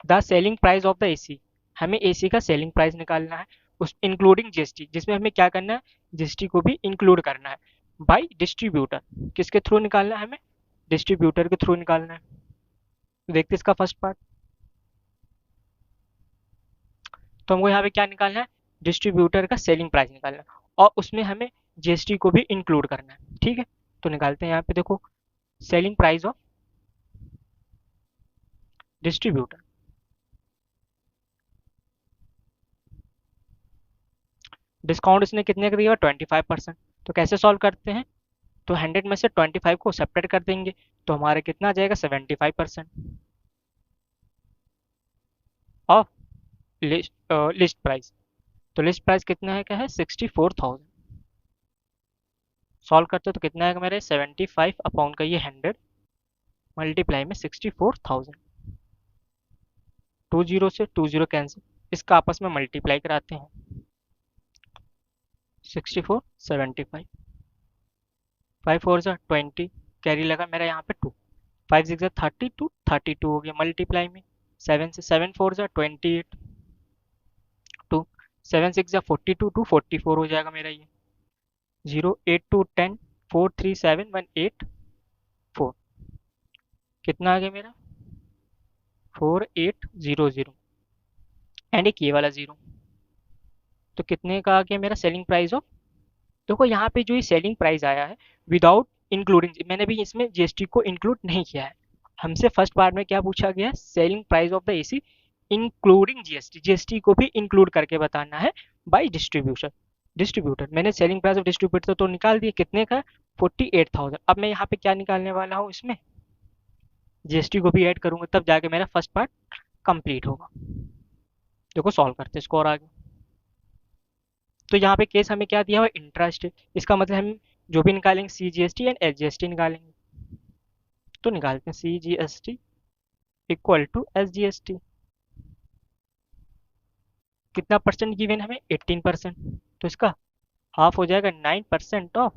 The selling price of the AC. हमें एसी का सेलिंग प्राइस निकालना है, उस इंक्लूडिंग जीएसटी, जिसमें हमें क्या करना है? जीएसटी को भी इंक्लूड करना है। Bye distributor. किसके थ्रू निकालना है हमें? डिस्ट्रीब्यूटर के थ्रू निकालना है। तो देखते इसका फर्स्ट पार्ट। तो हमको यहाँ पे क्या निकालना है? डिस्ट्रीब्यूटर का सेलिंग प्राइस निकालना है और उसमें हमें जीएसटी को भी इंक्लूड करना है। ठीक है, तो निकालते हैं। यहाँ पे देखो, selling price of distributor. Discount इसने कितने का दिया? 25%। तो कैसे सॉल्व करते हैं? तो 100 में से 25 को सेपरेट कर देंगे तो हमारे कितना आ जाएगा? 75% ऑफ लिस्ट प्राइस। तो लिस्ट प्राइस कितना है? क्या है? 64,000। सॉल्व करते तो कितना आएगा मेरे? 75 अपॉन का ये 100 मल्टीप्लाई में 64,000। 20 से 20 कैंसिल, इसका आपस में मल्टीप्लाई कराते हैं। 64 75, 5 4 ज़ा 20, कैरी लगा मेरा यहाँ पे 2, 5 6 ज़ा 32, 32 हो गया मल्टीप्लाई में 7 से, 7 4 ज़ा 28, 2 7 6 ज़ा 42, 2 44 हो जाएगा मेरा ये। 0 8 2 10 4 3 7 1 8 4। कितना आ गया मेरा? 4800। एंड एक ये वाला जीरो। तो कितने का आ गया मेरा सेलिंग प्राइस ऑफ? देखो यहाँ पे जो ये सेलिंग प्राइस आया है विदाउट इंक्लूडिंग, मैंने भी इसमें जीएसटी को इंक्लूड नहीं किया है। हमसे फर्स्ट पार्ट में क्या पूछा गया है? Selling price of the AC including GST. GST को भी इंक्लूड करके बताना है बाय डिस्ट्रीब्यूशन डिस्ट्रीब्यूटर। मैंने सेलिंग प्राइस ऑफ डिस्ट्रीब्यूटर तो निकाल दिया, कितने का? 48,000। अब मैं यहाँ पे क्या निकालने वाला हूँ? इसमें जीएसटी को भी ऐड करूंगा तब जाके मेरा फर्स्ट पार्ट कंप्लीट होगा। देखो सॉल्व करते हैं इसको और आगे। तो यहाँ पे केस हमें क्या दिया हुआ? इंटरेस्ट। इसका मतलब हम जो भी निकालेंगे CGST एंड SGST निकालेंगे। तो निकालते हैं CGST इक्वल टू SGST। कितना परसेंट गिवन हमें? 18%। तो इसका हाफ हो जाएगा 9% ऑफ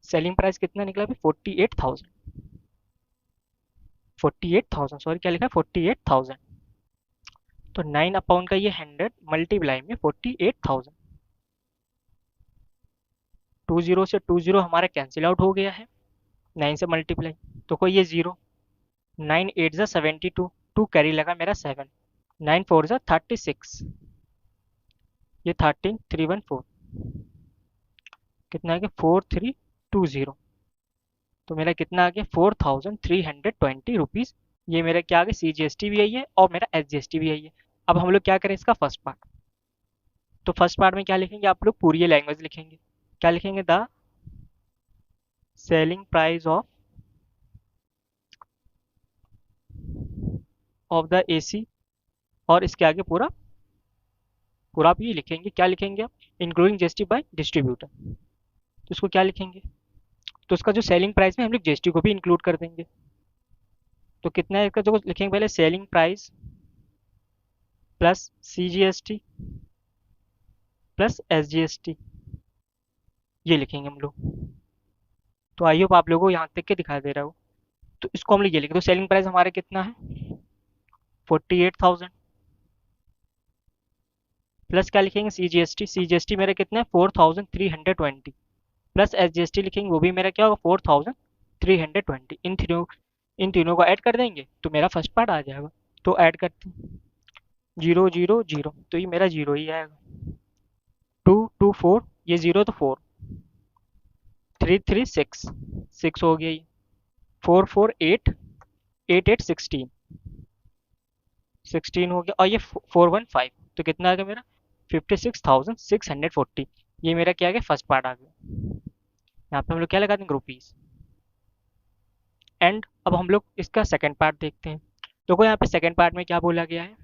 सेलिंग प्राइस। कितना निकला अभी? 48,000। 48,000, सॉरी क्या लिखा है? 48,000। तो 9 अपॉन का ये 100 मल्टीप्लाई में 48,000। 20 से 20 हमारा कैंसिल आउट हो गया है 9 से मल्टीप्लाई। तो कोई ये जीरो। 9 8 ज़ा 72, 2 कैरी लगा मेरा 7, 9 4 ज़ा 36, ये 13314। कितना आ गया? 4320। तो मेरा कितना आ गया? 4,320 रुपीज़। ये मेरा क्या आ गया? CGST भी आई है और मेरा SGST भी आई है। अब हम लोग क्या करें इसका फर्स्ट पार्ट। तो फर्स्ट पार्ट में क्या लिखेंगे आप लोग? पूरी लैंग्वेज लिखेंगे। क्या लिखेंगे? The selling price of the AC. और इसके आगे पूरा पूरा आप ये लिखेंगे। क्या लिखेंगे आप? Including GST by distributor. तो इसको क्या लिखेंगे? तो उसका जो सेलिंग प्राइस में हम लोग जीएसटी को भी इंक्लूड कर देंगे। तो कितना है इसका? जो लिखेंगे पहले selling price plus CGST plus SGST ये लिखेंगे हम लोग। तो आई होप आप लोगों को यहाँ तक के दिखाई दे रहा हो। तो इसको हम लोग ये लिखें, तो सेलिंग प्राइस हमारे कितना है 48,000 प्लस क्या लिखेंगे सी जी एस टी मेरा कितना है 4,320 plus S G S T लिखेंगे, वो भी मेरा क्या होगा 4,320। इन तीनों को ऐड कर देंगे तो मेरा फर्स्ट पार्ट आ जाएगा। तो ऐड करते हैं 0 0 0, तो ये मेरा जीरो ही आएगा। 2 2 4, ये जीरो तो 4, 3 3 6, 6 हो गया ये। 4 4 8, 8 8 16, 16 हो गया। और ये 415, तो कितना आ गया मेरा 56,640। ये मेरा क्या आ गया फर्स्ट पार्ट आ गया। यहाँ पे हम लोग क्या लगा देंगे रुपीज। एंड अब हम लोग इसका सेकंड पार्ट देखते हैं। देखो यहाँ पे सेकंड पार्ट में क्या बोला गया है,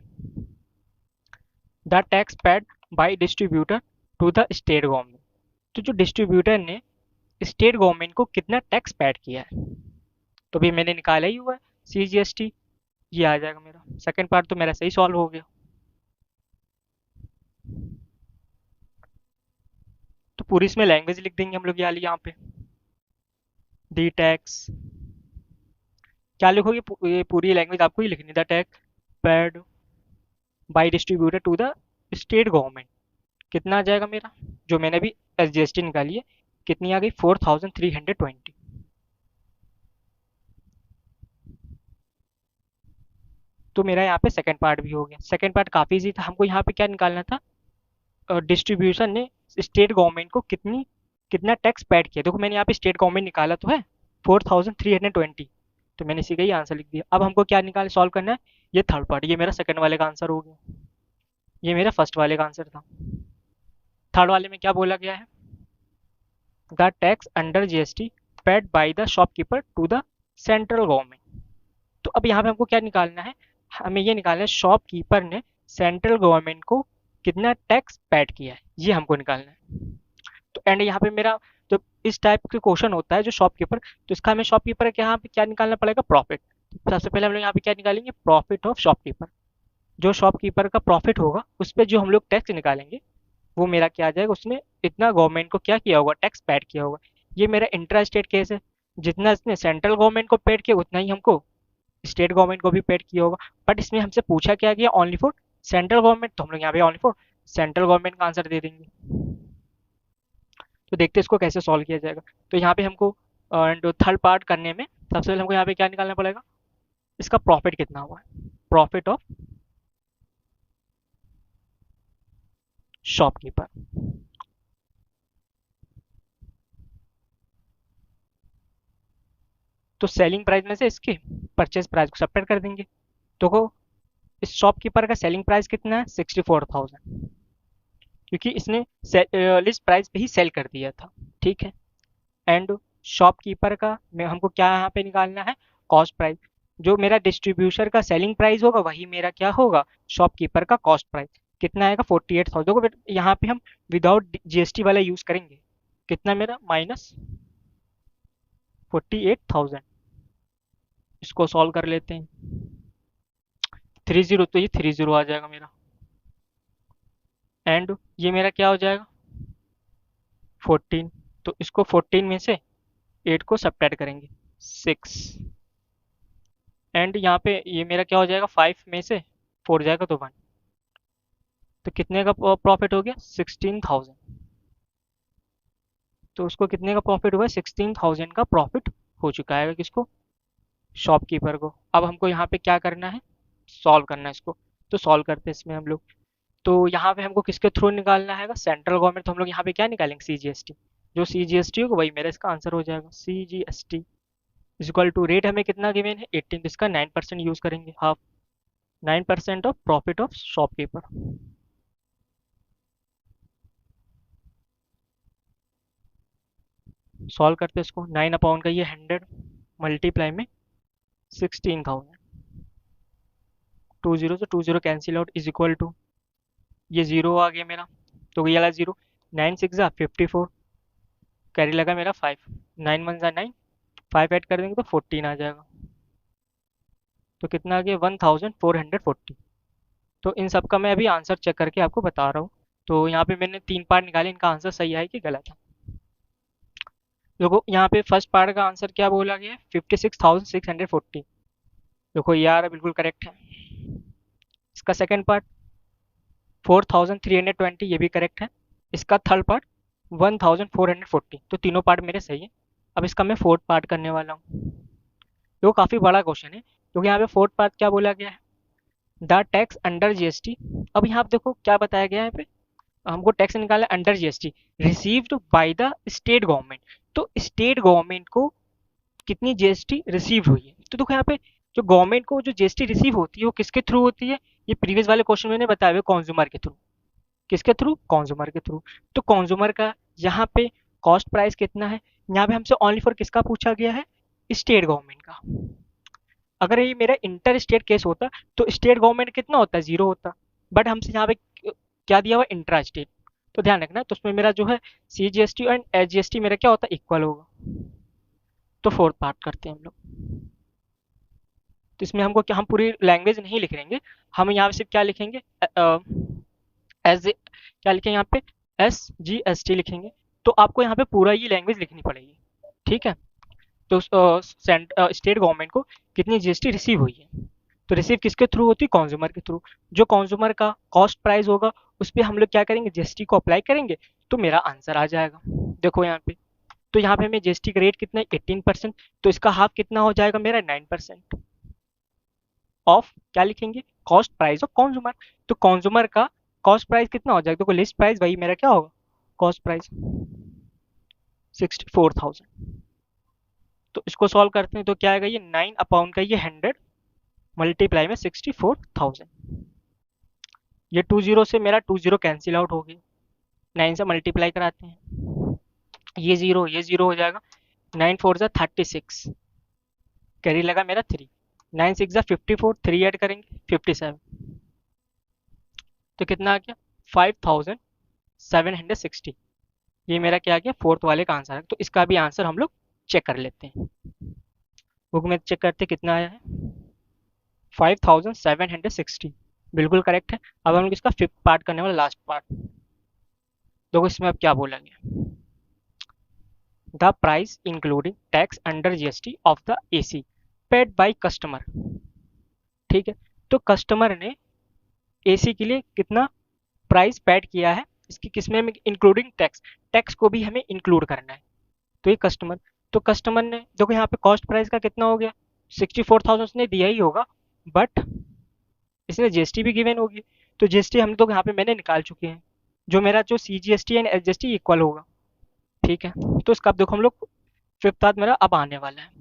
the tax paid by distributor to the state government. तो जो डिस्ट्रीब्यूटर ने स्टेट गवर्नमेंट को कितना टैक्स पेड किया है, तो भी मैंने निकाला ही हुआ है सी जी एस टी, ये आ जाएगा मेरा। सेकंड पार्ट तो मेरा सही सॉल्व हो गया। तो पूरी इसमें लैंग्वेज लिख देंगे हम लोग यहाँ पे दी टैक्स। क्या लिखोगे, ये पूरी लैंग्वेज आपको ही लिखनी, the tax paid by distributor to the state government. कितना आ जाएगा मेरा, जो मैंने अभी एस जी एस टी निकाली है, कितनी आ गई 4,320। तो मेरा यहाँ पे सेकंड पार्ट भी हो गया। सेकंड पार्ट काफ़ी इजी था, हमको यहाँ पे क्या निकालना था, डिस्ट्रीब्यूशन ने स्टेट गवर्नमेंट को कितना टैक्स पेड किया। देखो मैंने यहाँ पे स्टेट गवर्नमेंट निकाला तो है 4,320, तो मैंने इसी का ही आंसर लिख दिया। अब हमको क्या निकाल सॉल्व करना है, ये थर्ड पार्ट, ये मेरा सेकंड वाले का आंसर हो गया, ये मेरा फर्स्ट वाले का आंसर था। थर्ड वाले में क्या बोला गया है, the tax under GST paid by the shopkeeper to the central government. तो अब यहाँ पे हमको क्या निकालना है, हमें ये निकालना है शॉपकीपर ने सेंट्रल गवर्नमेंट को कितना टैक्स पेड किया है, ये हमको निकालना है। तो एंड यहाँ पे मेरा जब इस टाइप के क्वेश्चन होता है जो शॉपकीपर, तो इसका हमें शॉपकीपर के यहाँ पे क्या निकालना पड़ेगा, प्रॉफिट। सबसे पहले हम लोग यहाँ पे क्या निकालेंगे, प्रॉफिट ऑफ शॉपकीपर। जो शॉपकीपर का प्रॉफिट होगा उस पर जो हम लोग टैक्स निकालेंगे, वो मेरा क्या आ जाएगा, उसने इतना गवर्नमेंट को क्या किया होगा, टैक्स पेड किया होगा। ये मेरा इंट्रा स्टेट केस है, जितना इसने सेंट्रल गवर्नमेंट को पेड किया उतना ही हमको स्टेट गवर्नमेंट को भी पेड किया होगा। बट इसमें हमसे पूछा क्या गया, ओनली फॉर सेंट्रल गवर्नमेंट, तो हम लोग यहाँ पे ओनली फॉर सेंट्रल गवर्नमेंट का आंसर दे देंगे। तो देखते हैं इसको कैसे सॉल्व किया जाएगा। तो यहाँ पे हमको थर्ड पार्ट करने में सबसे पहले हमको यहाँ पे क्या निकालना पड़ेगा, इसका प्रॉफिट कितना हुआ है, प्रॉफिट ऑफ शॉपकीपर। तो सेलिंग प्राइस में से इसके परचेज प्राइस को सब्ट्रैक्ट कर देंगे। तो इस शॉपकीपर का सेलिंग प्राइस कितना है 64,000, क्योंकि इसने लिस्ट प्राइस पे ही सेल कर दिया था, ठीक है। एंड शॉपकीपर का मैं हमको क्या यहाँ पे निकालना है, कॉस्ट प्राइस। जो मेरा डिस्ट्रीब्यूटर का सेलिंग प्राइस होगा वही मेरा क्या होगा, शॉपकीपर का कॉस्ट प्राइस। कितना आएगा 48,000 को, यहाँ पे हम विदाउट जीएसटी वाला यूज करेंगे। कितना मेरा माइनस 48,000। इसको सॉल्व कर लेते हैं, 30, तो ये 30 आ जाएगा मेरा। एंड ये मेरा क्या हो जाएगा 14, तो इसको 14 में से 8 को सब्ट्रैक्ट करेंगे 6। एंड यहाँ पे ये मेरा क्या हो जाएगा 5 में से 4 जाएगा तो 1, तो कितने का प्रॉफिट हो गया 16,000। तो उसको कितने का प्रॉफिट हुआ है 16,000 का प्रॉफिट हो चुका है किसको, शॉपकीपर को। अब हमको यहाँ पे क्या करना है, सॉल्व करना है इसको। तो सॉल्व करते हैं इसमें हम लोग। तो यहाँ पे हमको किसके थ्रू निकालना है, सेंट्रल गवर्नमेंट, तो हम लोग यहाँ पे क्या निकालेंगे सी जी एस टी। जो सी जी एस टी होगा वही मेरा इसका आंसर हो जाएगा। C G S T equal to rate हमें कितना गिवन है 18, तो इसका 9% यूज करेंगे, half 9% of profit of shopkeeper. Solve करते हैं इसको, 9 अपॉन का ये 100 मल्टीप्लाई में 16,000, 2 0 से 2 0 cancel out is equal to, ये जीरो आ गया मेरा, तो ये वाला जीरो, 9 6 जा 54, कैरी लगा मेरा 5, 9 1 जा 9, 5 ऐड कर देंगे तो 14 आ जाएगा। तो कितना आ गया 1440। तो इन सब का मैं अभी आंसर चेक करके आपको बता रहा हूँ। तो यहाँ पे मैंने 3 पार्ट निकाले, इनका आंसर सही है कि गलत है। देखो यहाँ पे फर्स्ट पार्ट का आंसर क्या बोला गया है, 56,640। देखो यार बिल्कुल करेक्ट है। इसका सेकंड पार्ट 4,320, ये भी करेक्ट है। इसका थर्ड पार्ट 1,440, तो तीनों पार्ट मेरे सही है। अब इसका मैं फोर्थ पार्ट करने वाला हूँ। देखो काफ़ी बड़ा क्वेश्चन है, क्योंकि यहाँ पे फोर्थ पार्ट क्या बोला गया है, द टैक्स अंडर जीएसटी। अब यहाँ पे देखो क्या बताया गया है, यहाँ पे हमको टैक्स निकालना है under GST received by the state government. तो स्टेट गवर्नमेंट को कितनी जीएसटी रिसीव हुई है, तो देखो यहाँ पे जो गवर्नमेंट को जो जीएसटी रिसीव होती है वो किसके थ्रू होती है, ये प्रीवियस वाले क्वेश्चन में बताया हुआ, कंज्यूमर के थ्रू। किसके थ्रू, कंज्यूमर के थ्रू। तो कंज्यूमर का यहाँ पे कॉस्ट प्राइस कितना है, यहाँ पे हमसे ओनली फॉर किसका पूछा गया है, स्टेट गवर्नमेंट का। अगर ये मेरा इंटर स्टेट केस होता तो स्टेट गवर्नमेंट कितना होता, जीरो होता। बट हमसे यहाँ पे क्या दिया हुआ, इंट्रा स्टेट। तो ध्यान रखना, तो उसमें मेरा जो है C G S T and H G S T मेरा क्या होता है, इक्वल होगा। तो फोर्थ पार्ट करते हैं हम लोग। तो इसमें हमको क्या, हम पूरी लैंग्वेज नहीं लिख लेंगे, हम यहाँ पे सिर्फ क्या लिखेंगे, एज क्या लिखेंगे यहाँ पे, एस जी एस टी लिखेंगे। तो आपको यहाँ पे पूरा ये लैंग्वेज लिखनी पड़ेगी, ठीक है। तो स्टेट गवर्नमेंट को कितनी जीएसटी रिसीव हुई है, तो रिसीव किसके थ्रू होती है, कंज्यूमर के थ्रू। जो कंज्यूमर का कॉस्ट प्राइस होगा उस पर हम लोग क्या करेंगे, जीएसटी को अप्लाई करेंगे, तो मेरा आंसर आ जाएगा। देखो यहाँ पे, तो यहाँ पे हमें जीएसटी का रेट कितना है, 18%। तो इसका हाफ कितना हो जाएगा मेरा, 9% ऑफ क्या लिखेंगे, कॉस्ट प्राइस ऑफ कंज्यूमर। तो कंज्यूमर का कॉस्ट प्राइस कितना हो जाएगा, देखो लिस्ट प्राइस वही मेरा क्या होगा, कॉस्ट प्राइस 64,000। तो इसको सॉल्व करते हैं तो क्या आएगा, ये 9 अपॉन का ये 100 मल्टीप्लाई में 64,000। ये 20 से मेरा 20 कैंसिल आउट हो गया, 9 से मल्टीप्लाई कराते हैं, ये जीरो हो जाएगा। 9 4 जा 36, कैरी लगा मेरा 3, 9 6 जा 54, 3 ऐड करेंगे 57। तो कितना आ गया, 5,760। ये मेरा क्या आ गया, फोर्थ वाले का आंसर है। तो इसका भी आंसर हम लोग चेक कर लेते हैं, बुक में चेक करते हैं कितना आया है, 5,760, बिल्कुल करेक्ट है। अब हम लोग इसका फिफ्थ पार्ट करने वाला, लास्ट पार्ट। देखो इसमें अब क्या बोला गया, the price including tax under GST of the AC paid by customer. ठीक है, तो कस्टमर ने एसी के लिए कितना प्राइस पेड किया है, इसकी किसमें इंक्लूडिंग टैक्स, टैक्स को भी हमें इंक्लूड करना है। तो ये कस्टमर, तो कस्टमर ने देखो यहाँ पे कॉस्ट प्राइस का कितना हो गया, 64,000 उसने दिया ही होगा, बट इसने जीएसटी भी गिवन होगी। तो जीएसटी हम तो यहाँ पे मैंने निकाल चुके हैं, जो मेरा जो C G S T and H G S T equal होगा। ठीक है, तो इसका अब देखो हम लोग फिफ्थ पार्ट मेरा अब आने वाला है।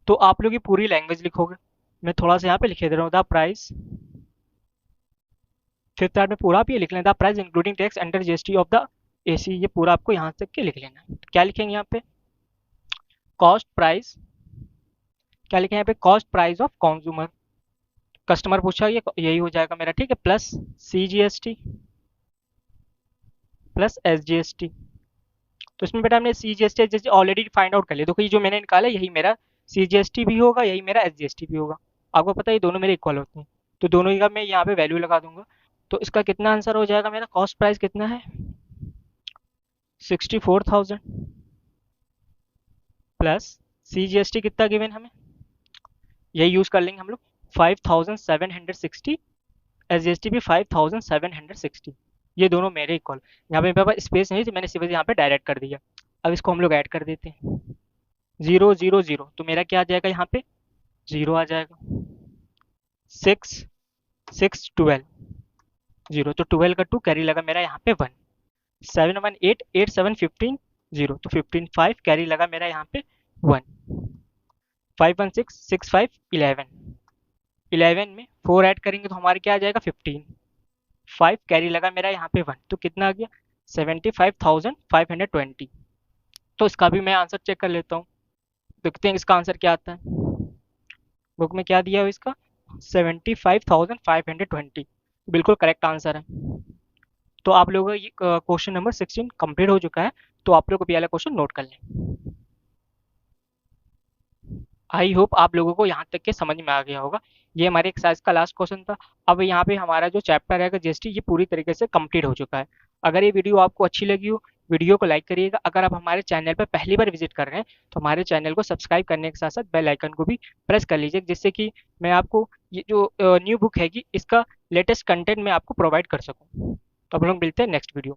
तो आप लोग ये पूरी लैंग्वेज लिखोगे, मैं थोड़ा सा यहाँ पे लिखे दे रहा हूँ, द प्राइस, फिफ्थ पार्ट में पूरा आप ये लिख लें, the price including tax under GST of the AC, ये पूरा आपको यहाँ तक के लिख लेना है। तो क्या लिखेंगे यहाँ पे, कॉस्ट प्राइस, क्या लिखें यहाँ पे, cost price of consumer, customer पूछा ये यही हो जाएगा मेरा, ठीक है, plus C G S T plus S G S T. तो इसमें बेटा हमने C G S T already find out कर लिया। देखो ये जो मैंने निकाला यही मेरा सी जी एस टी भी होगा, यही मेरा एस जी एस टी भी होगा। आपको पता है ये दोनों मेरे इक्वल होते हैं, तो दोनों का मैं यहाँ पे वैल्यू लगा दूंगा। तो इसका कितना आंसर हो जाएगा, मेरा कॉस्ट प्राइस कितना है, 64,000 plus C G S T कितना गिवन हमें, यही यूज कर लेंगे हम लोग, 5,760, एस जी एस टी भी 5,760। ये दोनों मेरे इक्वल, यहाँ पे मेरे पास स्पेस नहीं थी, मैंने सिर्फ यहाँ पे डायरेक्ट कर दिया। अब इसको हम लोग ऐड कर देते हैं, 0 0 0, तो मेरा क्या आ जाएगा यहाँ पे, 0 आ जाएगा, 6 6 12, 0, तो 12 का 2 कैरी लगा मेरा यहाँ पे 1, 7 1 8 8 7 15, 0, तो 15 5 कैरी लगा मेरा यहाँ पे 1, 5 1 6 6 5 11, 11 में 4 ऐड करेंगे तो हमारे क्या आ जाएगा 15, 5 कैरी लगा मेरा यहाँ पे 1, तो कितना आ गया 75,520। तो इसका भी मैं आंसर चेक कर लेता हूँ, देखते हैं इसका आंसर क्या आता है। बुक में क्या दिया है इसका, 75,520, बिल्कुल करेक्ट आंसर है। तो आप लोगों का ये क्वेश्चन नंबर 16 कंप्लीट हो चुका है, तो आप लोग को भी वाला क्वेश्चन नोट कर लें। आई होप आप लोगों को यहाँ तक के समझ में आ गया होगा। ये हमारे एक्सरसाइज का लास्ट क्वेश्चन था। अब यहाँ पे हमारा जो चैप्टर है जीएसटी ये पूरी तरीके से कंप्लीट हो चुका है। अगर ये वीडियो आपको अच्छी लगी हो, वीडियो को लाइक करिएगा। अगर आप हमारे चैनल पर पहली बार विजिट कर रहे हैं तो हमारे चैनल को सब्सक्राइब करने के साथ साथ बेल आइकन को भी प्रेस कर लीजिए, जिससे कि मैं आपको ये जो न्यू बुक हैगी इसका लेटेस्ट कंटेंट मैं आपको प्रोवाइड कर सकूं। तो हम लोग मिलते हैं नेक्स्ट वीडियो।